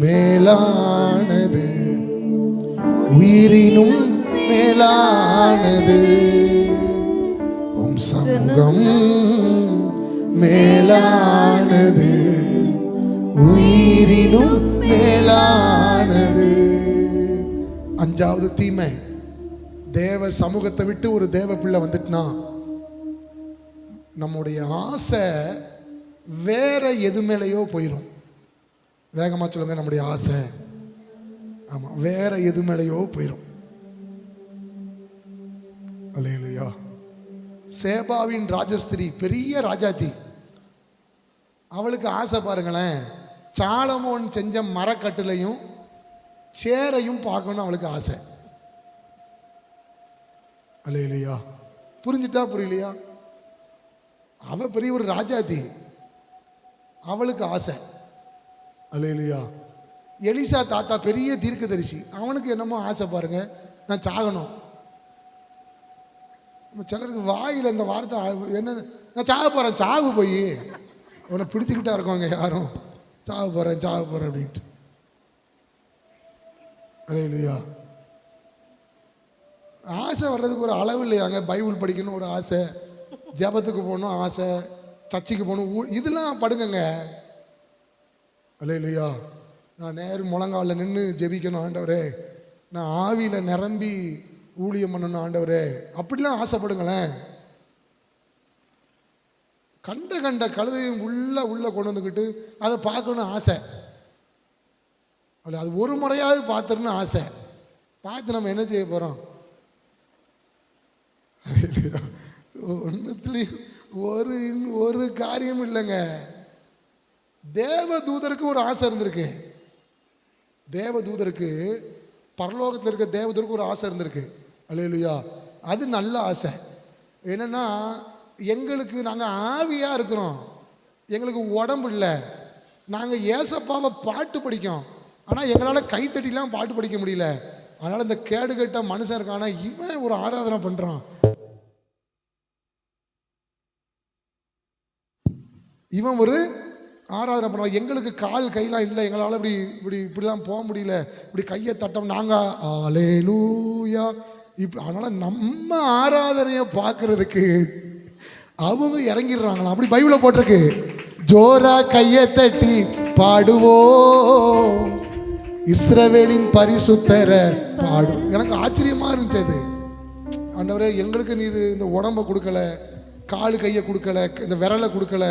மேலானது, உயிரினும் மேலானது. உம் சமூகம் மேலானது, உயிரினும் மேலானது. 5வது தீமை, தேவ சமூகத்தை விட்டு ஒரு தேவ பிள்ளை வந்துட்டுனா நம்முடைய ஆசை வேற எது மேலேயோ போயிடும். வேகமாக சொல்லுங்க, நம்முடைய ஆசை ஆமாம் வேற எது மேலேயோ போயிடும். அல்லேலூயா. சேபாவின் ராஜஸ்திரி பெரிய ராஜாத்தி, அவளுக்கு ஆசை பாருங்களேன், சாலமோன் செஞ்ச மரக்கட்டிலையும் சேரையும் பார்க்கணும் அவளுக்கு ஆசை. அல்லேலூயா. புரிஞ்சுட்டா புரியலையா? அவ பெரிய ஒரு ராஜாத்தி, அவளுக்கு ஆசை. அல்லேலூயா. எலிசா தாத்தா பெரிய தீர்க்கதரிசி, அவனுக்கு என்னமோ ஆசை பாருங்க, நான் சாகணும். சிலருக்கு வாயில் இந்த வார்த்தை என்ன, நான் சாக போகிறேன், சாகு போய் அவனை பிடிச்சிக்கிட்டா இருக்கோங்க யாரும், சாக போகிறேன் அப்படின்ட்டு. அல்லேலூயா. ஆசை வர்றதுக்கு ஒரு அளவு இல்லையாங்க. பைபிள் படிக்கணும் ஒரு ஆசை, ஜெபத்துக்கு போகணும் ஆசை, சர்ச்சுக்கு போகணும், இதெல்லாம் படுங்கங்க. அல்லேலூயா. நான் நேரு முழங்காலில் நின்று ஜெபிக்கணும் ஆண்டவரே, நான் ஆவியில் நிரம்பி ஊழியம் பண்ணணும் ஆண்டவரே, அப்படிலாம் ஆசைப்படுங்களேன். கண்ட கழுதையும் உள்ள கொண்டு வந்துக்கிட்டு அதை பார்க்கணும் ஆசை. அது ஒரு முறையாவது பார்த்துருன்னு ஆசை. பார்த்து நம்ம என்ன செய்ய போகிறோம்? ஒன்றுத்துலேயும் ஒரு காரியம் இல்லைங்க. தேவ தூதருக்கு ஒரு ஆசை இருந்திருக்கு. தேவ தூதருக்கு, பரலோகத்தில் இருக்க தேவதூதருக்கு ஒரு ஆசை இருந்திருக்கு. அல்லேலூயா. அது நல்ல ஆசை. என்னன்னா, எங்களுக்கு நாங்கள் ஆவியாக இருக்கிறோம், எங்களுக்கு உடம்பு இல்லை. நாங்கள் ஏசப்பாவை பாட்டு படிக்கோம், ஆனால் எங்களால் கைத்தட்டிலாம் பாட்டு படிக்க முடியல. அதனால் இந்த கேடுகட்ட மனுஷன் இருக்கான இவன் ஒரு ஆராதனை பண்ணுறான், இவன் ஒரு ஆராதனை பண்ணுறான். எங்களுக்கு கால் கையெல்லாம் இல்லை, எங்களால் இப்படிலாம் போக முடியல, இப்படி கையை தட்டம் நாங்கள் அல்லேலூயா இப்படி. அதனால் நம்ம ஆராதனையை பார்க்கறதுக்கு அவங்க இறங்கிடுறாங்களா? அப்படி பைபிளை போட்டிருக்கு, ஜோரா கையை தட்டி பாடுவோம் இஸ்ரவேலின் பரிசுத்தரை பாடு. எனக்கு ஆச்சரியமா இருந்துச்சு அது. ஆண்டவரே, எங்களுக்கு நீர் இந்த உடம்பை கொடுக்கல, காலு கையை கொடுக்கல, இந்த விரலை கொடுக்கல,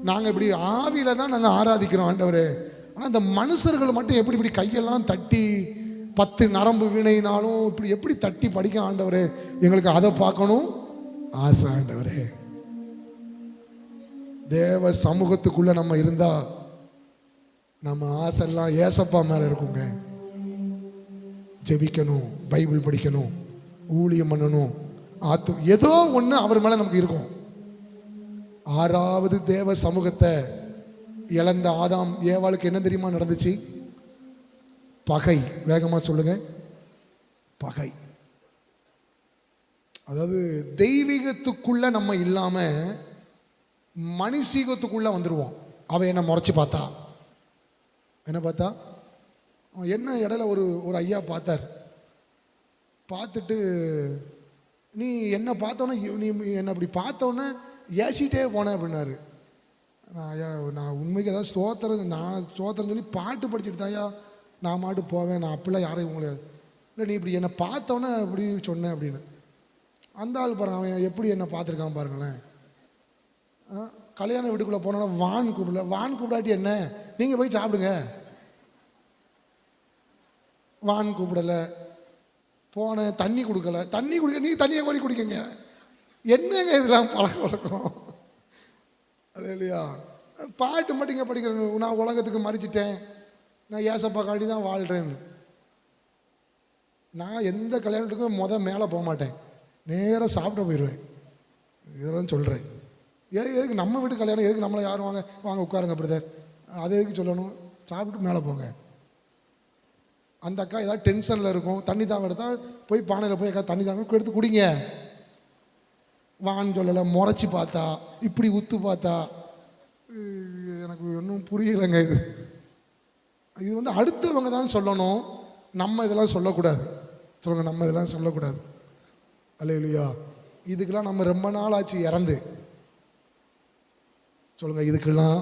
நாங்கள் இப்படி ஆவியில தான் நாங்கள் ஆராதிக்கிறோம் ஆண்டவரே. ஆனால் இந்த மனுஷர்கள் மட்டும் இப்படி கையெல்லாம் தட்டி 10 நரம்பு வீணையினாலும் இப்படி எப்படி தட்டி படிக்க ஆண்டவரே, எங்களுக்கு அதை பார்க்கணும் ஆசை ஆண்டவரே. தேவ சமூகத்துக்குள்ள நம்ம இருந்தா நம்ம ஆசைலாம் ஏசப்பா மேல இருக்குங்க. ஜெபிக்கணும், பைபிள் படிக்கணும், ஊழியம் பண்ணணும், ஏதோ ஒன்று அவர் மேல நமக்கு இருக்கும். 6வது தேவ சமூகத்தை இழந்த ஆதாம் ஏவாளுக்கு என்ன தெரியுமா நடந்துச்சு? பகை. வேகமா சொல்லுங்க, பகை. அதாவது தெய்வீகத்துக்குள்ள நம்ம இல்லாம மனுஷீகத்துக்குள்ள வந்துடுவோம். அவ என்ன முறைச்சு பார்த்தா, என்ன பார்த்தா, என்ன இடையில ஒரு ஐயா பார்த்தார். பார்த்துட்டு, நீ என்ன பார்த்தோன்னே, நீ என்னை அப்படி பார்த்தோன்னே ஏசிட்டே போனேன் அப்படின்னாரு. நான் உண்மைக்கு ஏதாவது ஸ்தோத்திரம் சொல்லி பாட்டு படிச்சுட்டு தான்யா நான் மாட்டு போவேன், நான் அப்படிலாம் யாரையும் உங்களை இல்லை, நீ இப்படி என்னை பார்த்தோன்னே அப்படி சொன்னேன் அப்படின்னு. அந்த ஆள் பாருங்க, அவன் எப்படி என்னை பார்த்துருக்கான் பாருங்களேன். கல்யாண வீட்டுக்குள்ளே போனோன்னா வான் கூப்பிடாட்டி என்ன, நீங்கள் போய் சாப்பிடுங்க. வான் கூப்பிடலை, போனேன், தண்ணி கொடுக்கல, தண்ணி குடிக்க நீ தண்ணியை கோரி குடிக்கங்க. என்னங்க இதெல்லாம் பழக்க வழக்கம்? அது இல்லையா? பாட்டு மட்டும் இங்கே படிக்கிறேன், நான் உலகத்துக்கு மறிச்சிட்டேன், நான் ஏசப்பா காட்டி தான் வாழ்கிறேன்னு. நான் எந்த கல்யாணத்துக்கும் மேலே போக மாட்டேன், நேராக சாப்பிட போயிடுவேன். இதெல்லாம் சொல்கிறேன். எதுக்கு நம்ம வீட்டு கல்யாணம், எதுக்கு நம்மளை யாரும் வாங்க உட்காருங்க பிரதர், அது எதுக்கு சொல்லணும்? சாப்பிட்டு மேலே போங்க. அந்த அக்கா ஏதாவது டென்ஷனில் இருக்கும், தண்ணி தாங்க எடுத்தால் போய் பானையில் போய் அக்கா தண்ணி தாங்க எடுத்து குடிங்க. வான்னு சொல்லலை, முறைச்சி பார்த்தா, இப்படி உத்து பார்த்தா, எனக்கு ஒன்றும் புரியலைங்க. இது வந்து அடுத்தவங்க தான் சொல்லணும், நம்ம இதெல்லாம் சொல்லக்கூடாது. சொல்லுங்க, நம்ம இதெல்லாம் சொல்லக்கூடாது. அல்லேலூயா. இதுக்கெல்லாம் நம்ம ரொம்ப நாள் ஆச்சு இறந்து. சொல்லுங்க, இதுக்கெல்லாம்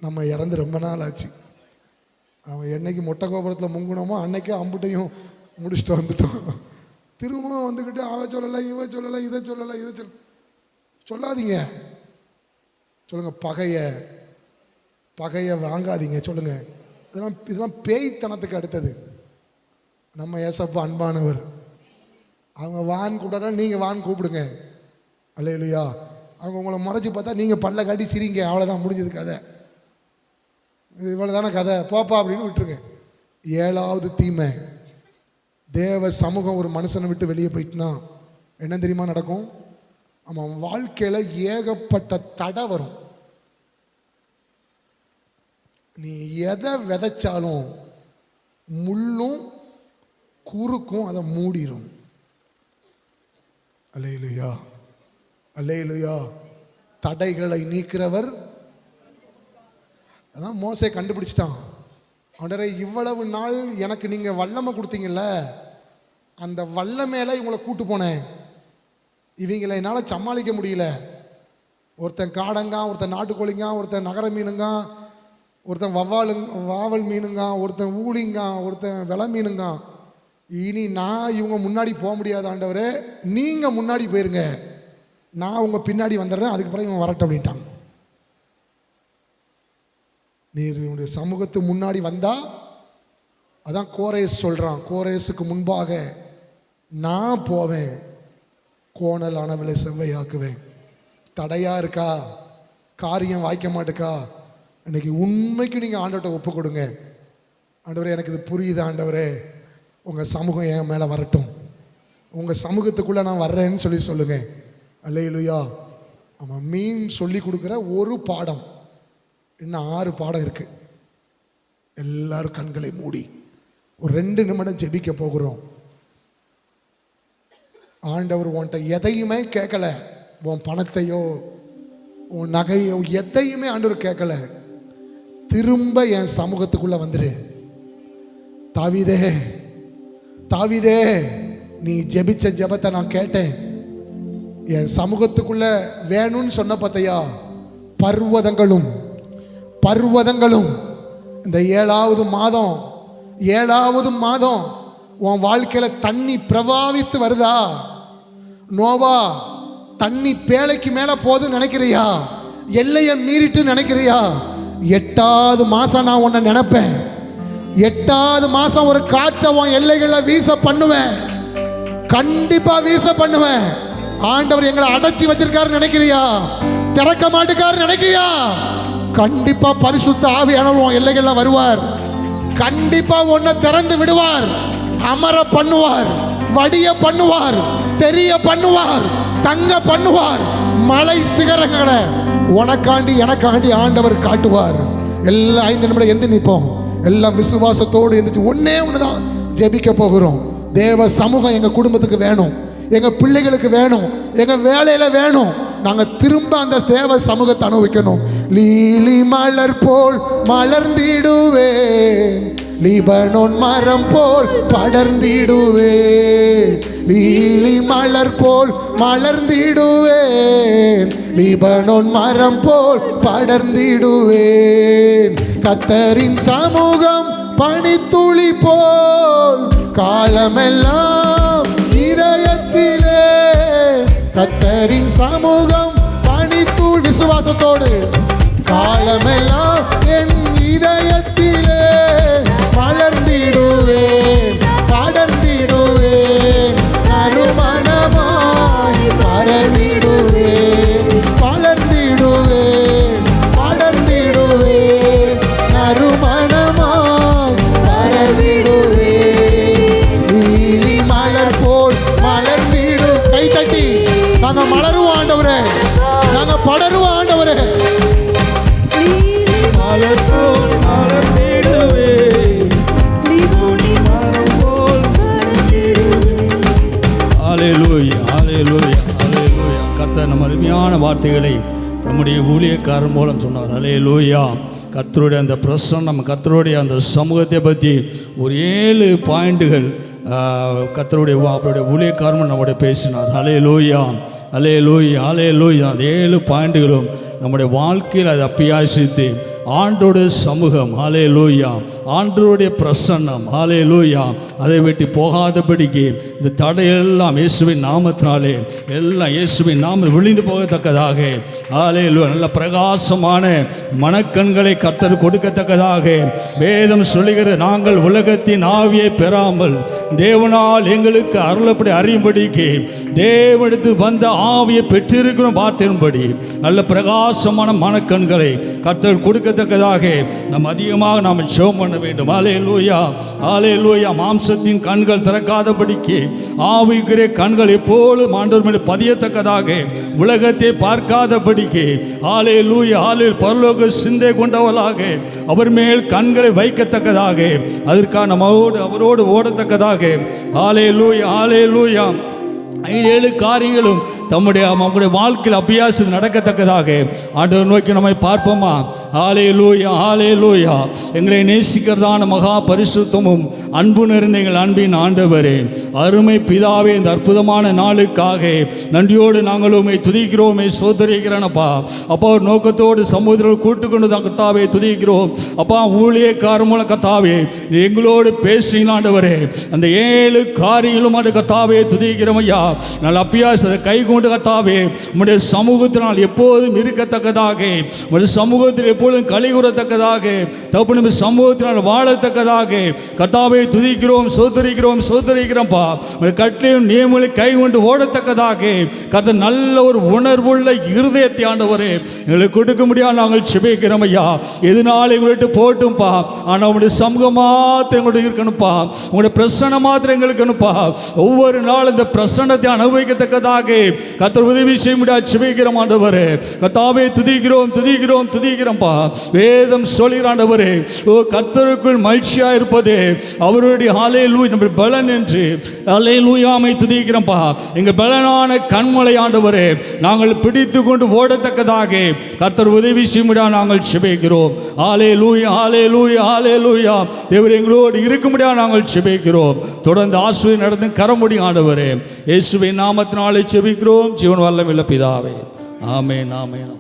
நம்ம இறந்து ரொம்ப நாள் ஆச்சு. அவன் என்னைக்கு மொட்டை கோபுரத்தில் முங்குனோமோ அன்னைக்கே அம்புட்டையும் முடிச்சுட்டு வந்துட்டோம். திரும்பவும் வந்துக்கிட்டு அவ சொல்லலை, இவ சொல்லலை, இதை சொல்லலை, சொல்லாதீங்க. சொல்லுங்க, பகையை வாங்காதீங்க. சொல்லுங்க, இதெல்லாம் பேய்த்தனத்துக்கு அடுத்தது. நம்ம ஏசப்பா அன்பானவர். அவங்க வான் கூப்பிட்டா நீங்கள் வான் கூப்பிடுங்க. அல்லேலூயா. அவங்க உங்களை முறைச்சி பார்த்தா நீங்கள் பல்ல காட்டி சிரிங்க. அவ்வளோதான், முடிஞ்சது கதை. இவ்வளோ தானே கதை, போப்பா அப்படின்னு விட்டுருங்க. 7வது தீமை, தேவ சமூகம் ஒரு மனுஷனை விட்டு வெளியே போயிட்டுனா என்ன தெரியுமா நடக்கும்? அவன் வாழ்க்கையில் ஏகப்பட்ட தடை வரும். நீ எதை விதைச்சாலும் முள்ளும் குறுக்கும் அதை மூடிடும். அல்லேலூயா, அல்லேலூயா. தடைகளை நீக்கிறவர். அதான் மோசே கண்டுபிடிச்சிட்டான். ஆண்டவரே, இவ்வளவு நாள் எனக்கு நீங்கள் வல்லமை கொடுத்தீங்கல்ல, அந்த வல்லமையில இவங்களை கூட்டு போனேன். இவங்களை என்னால் சமாளிக்க முடியல. ஒருத்தன் காடங்கான், ஒருத்தன் நாட்டுக்கோழிங்கான், ஒருத்தன் நகர மீனுங்கான், ஒருத்தன் வாவல் மீனுங்கான், ஒருத்தன் ஊழிங்கான், ஒருத்தன் வெலை மீனுங்கான். இனி நான் இவங்க முன்னாடி போக முடியாது ஆண்டவரே, நீங்கள் முன்னாடி போயிருங்க, நான் உங்கள் பின்னாடி வந்துடுறேன், அதுக்கு பிறகு இவன் வரட்டும் அப்படின்ட்டான். நீர் உன்னுடைய சமூகத்து முன்னாடி வந்தா, அதான் கோரேஸ் சொல்கிறான், கோரேஸுக்கு முன்பாக நான் போவேன், கோணல் ஆனவளை செவ்வையாக்குவேன். தடையாக இருக்கா, காரியம் வாய்க்க மாட்டுக்கா, இன்னைக்கு உண்மைக்கு நீங்கள் ஆண்டவர்கிட்ட ஒப்பு கொடுங்க. ஆண்டவரே, எனக்கு இது புரியுது ஆண்டவரே, உங்கள் சமூகம் என் மேலே வரட்டும், உங்கள் சமூகத்துக்குள்ளே நான் வர்றேன்னு சொல்லுங்க. அல்லேலூயா. அவன் மீன் சொல்லி கொடுக்குற ஒரு பாடம், இன்னும் 6 பாடம் இருக்கு. எல்லாரும் கண்களை மூடி ஒரு 2 நிமிடம் ஜெபிக்க போகிறோம். ஆண்டவர் உன்கிட்ட எதையுமே கேட்கல, உன் பணத்தையோ உன் நகையோ எதையுமே ஆண்டவர் கேட்கல. திரும்ப என் சமூகத்துக்குள்ள வந்துரு. தாவீதே, தாவீதே, நீ ஜெபிச்ச ஜெபத்தை நான் கேட்டேன். என் சமூகத்துக்குள்ள வேணும்னு சொன்ன பார்த்தையா, பர்வதங்களும் பர்வதங்களும். இந்த 7வது மாதம் உன் வாழ்க்கையில தண்ணி பிரவாவித்து வருதா? நோவா, தண்ணி பேழைக்கு மேல போதும் நினைக்கிறியா? எல்லையை மீறிட்டு நினைக்கிறியா? 8வது மாசம் நான் உன்னை நினைப்பேன். 8வது மாசம் ஒரு காற்றை உன் எல்லைகளில் வீச பண்ணுவேன். கண்டிப்பா வீச பண்ணுவேன். ஆண்டவர் எங்களை அடைச்சி வச்சிருக்காரு நினைக்கிறியா? திறக்க மாட்டுக்காரு நினைக்கிறியா? கண்டிப்பா பரிசுத்த ஆவியானவர் உன் எல்லைகளில் வருவார். கண்டிப்பா உன்னை திறந்து விடுவார். அமர பண்ணுவார், வடிய பண்ணுவார், தெரிய பண்ணுவார், தங்க பண்ணுவார். மலை சிகரங்களை உனக்காண்டி எனக்காண்டி ஆண்டவர் காட்டுவார். எல்லாம் 5 நிமிடம் எந்த நிற்போம், எல்லாம் விசுவாசத்தோடு எந்திரிச்சு ஒன்னே ஒண்ணுதான் ஜெபிக்க போகிறோம். தேவ சமூகம் எங்க குடும்பத்துக்கு வேணும், எங்க பிள்ளைகளுக்கு வேணும், எங்க வேலையில வேணும். நாங்க திரும்ப அந்த தேவ சமூகத்தை அனுபவிக்கணும். லீலி மலர் போல் மலர்ந்திடுவேன், லீபனோன் மரம் போல் படர்ந்திடுவேன். லீலி மலர் போல் மலர்ந்திடுவேன், லீபனோன் மரம் போல் படர்ந்திடுவேன். கர்த்தரின் சமூகம் பனித்துளி போல் காலமெல்லாம் இதயத்திலே. கர்த்தரின் சமூகம் பனித்துளி, விசுவாசத்தோடு காலமெல்லாம் என் இதயத்திலே மலர்ந்திடுவேன், படர்ந்திடுவேன், நறுமணமாய் பரவிடுவேன். மலர்ந்திடுவேன், படர்ந்திடுவேன், நறுமணமாய் பரவிடுவேன். நீலி மலர் போல் மலர்ந்திடு. கை தட்டி நாங்க மலருவோம் ஆண்டவரே, நாங்க படருவோம் ஆண்டவரே. மலர் போல் மலர்ந்திடுவேன், மரம் போல் படர்ந்திடுவேன். ஹல்லேலூயா, ஹல்லேலூயா, ஹல்லேலூயா. கர்த்தர் நம்ம அருமையான வார்த்தைகளை நம்முடைய ஊழியக்காரன் மூலம் சொன்னார். ஹல்லேலூயா. கர்த்தருடைய அந்த பிரசன்னம், கர்த்தருடைய அந்த சமூகத்தை பற்றி ஒரு 7 பாயிண்ட்டுகள் கர்த்தருடைய அவருடைய ஊழியக்காரன் நம்முடைய பேசினார். ஹல்லேலூயா, ஹல்லேலூயா, ஹல்லேலூயா. அந்த 7 பாயிண்ட்டுகளும் நம்முடைய வாழ்க்கையில் அதை அப்பியாசித்து ஆண்டோடைய சமூகம், ஹல்லேலூயா, ஆண்டவருடைய பிரசன்னம், ஹல்லேலூயா, அதை விட்டு போகாதபடிக்கு இந்த தடையெல்லாம் இயேசுவின் நாமத்தினாலே எல்லாம் இயேசுவின் நாமம் விழிந்து போகத்தக்கதாக, ஹல்லேலூயா, நல்ல பிரகாசமான மனக்கண்களை கர்த்தர் கொடுக்கத்தக்கதாக வேதம் சொல்லுகிறது. நாங்கள் உலகத்தின் ஆவியை பெறாமல் தேவனால் எங்களுக்கு அருளப்படி அறியும்படிக்கு தேவனுக்கு வந்த ஆவியை பெற்றிருக்கிறோம் வார்த்தையின்படி நல்ல பிரகாசமான மனக்கண்களை கர்த்தர் கொடுக்கத்தக்கதாக நாம் அதிகமாக நாம் ஜெபம் பண்ண வேண்டும். ஹல்லேலூயா, ஹல்லேலூயா. மாம்சத்தின் கண்கள் திறக்காதபடிக்கு ஆவிக்குரிய கண்கள் எப்போதும் ஆண்டவர் மேல் பதியத்தக்கதாக, உலகத்தை பார்க்காதபடிக்கு, ஹல்லேலூயா, ஹல்லேலூயா, பரலோக சிந்தை கொண்டவளாக அவர் மேல் கண்களை வைக்கத்தக்கதாக, அதற்காக அவரோடு ஓடத்தக்கதாக, ஹல்லேலூயா, ஹல்லேலூயா, 7 காரியங்களும் நம்முடைய வாழ்க்கையில் அபியாசம் நடக்கத்தக்கதாக ஆண்டவர் நோக்கி நம்மை பார்ப்போமா? ஹல்லேலூயா, ஹல்லேலூயா. எங்களை நேசிக்கிறதான மகா பரிசுத்தமும் அன்பு நிறைந்த எங்கள் அன்பின் ஆண்டவரே, அருமை பிதாவே, இந்த அற்புதமான நாளுக்காக நன்றியோடு நாங்கள் உம்மை துதிக்கிறோமே, ஸ்தோத்திரிக்கிறோம்ப்பா. அப்பா, ஒரு நோக்கத்தோடு சமூகத்தில் கூட்டு கொண்டு தான் கர்த்தாவே துதிக்கிறோம். அப்பா, ஊழியக்காரர் மூலம் கர்த்தாவே எங்களோடு பேசுகிறீங்க ஆண்டவரே. அந்த 7 காரியங்களும் ஆண்டு கர்த்தாவே துதிக்கிறோம் ஐயா. நல்ல அபியாசத்தை கை கொண்டு கர்த்தாவே உம்முடைய சமூகத்தினால் எப்போதும் இருக்கத்தக்கதாக, உம்முடைய சமூகத்தில் எப்பொழுதும் களி கூறத்தக்கதாக, தகப்பனே சமூகத்தினால் வாழத்தக்கதாக கர்த்தாவே துதிக்கிறோம், சோதரிக்கிறோம்ப்பா. உம்முடைய கட்டளையும் நியமங்களை கை கொண்டு ஓடத்தக்கதாக கர்த்தர் நல்ல ஒரு உணர்வுள்ள இருதயத்தை ஆண்டவரே எங்களுக்கு கொடுக்க முடியாது. நாங்கள் செபிக்கிறோம் ஐயா. எதனால எங்கள்கிட்ட போட்டும்பா, ஆனால் உங்களுடைய சமூகம் மாத்திரம் எங்களுக்கு இருக்கணும்ப்பா, உங்களுடைய பிரசன்னம் மாத்திரம் எங்களுக்கு இருக்கணும்ப்பா. ஒவ்வொரு நாள் இந்த பிரசன்னத்தை அனுபவிக்கத்தக்கதாக கர்த்தர் உதவி செய்ய முடியாது. செபிக்கிறோம் ஆண்டவரே. கர்த்தாவே துதிக்கிறோம்ப்பா. வேதம் சொல்லுகிற ஆண்டவரே, ஓ கர்த்தருக்குள் மகிழ்ச்சியா இருப்பது அவருடைய ஹல்லேலூயா நம்முடைய பலன் என்று, ஹல்லேலூயாமை துதிக்கிறோம்ப்பா. எங்கள் பலனான கண்மலை ஆண்டவரே நாங்கள் பிடித்து கொண்டு ஓடத்தக்கதாக கர்த்தர் உதவி செய்ய முடியாது. நாங்கள் செபிக்கிறோம். ஹல்லேலூயா, ஹல்லேலூயா, ஹல்லேலூயா. தேவரே எங்களோடு இருக்க முடியாது. நாங்கள் செபிக்கிறோம். தொடர்ந்து ஆசீர்வாதம் நடந்து கரமுடியும் ஆண்டவரே. இயேசுவின் நாமத்தினாலே செபிக்கிறோம் ஜீவன் வல்லமையுள்ள பிதாவே. ஆமென், ஆமென்.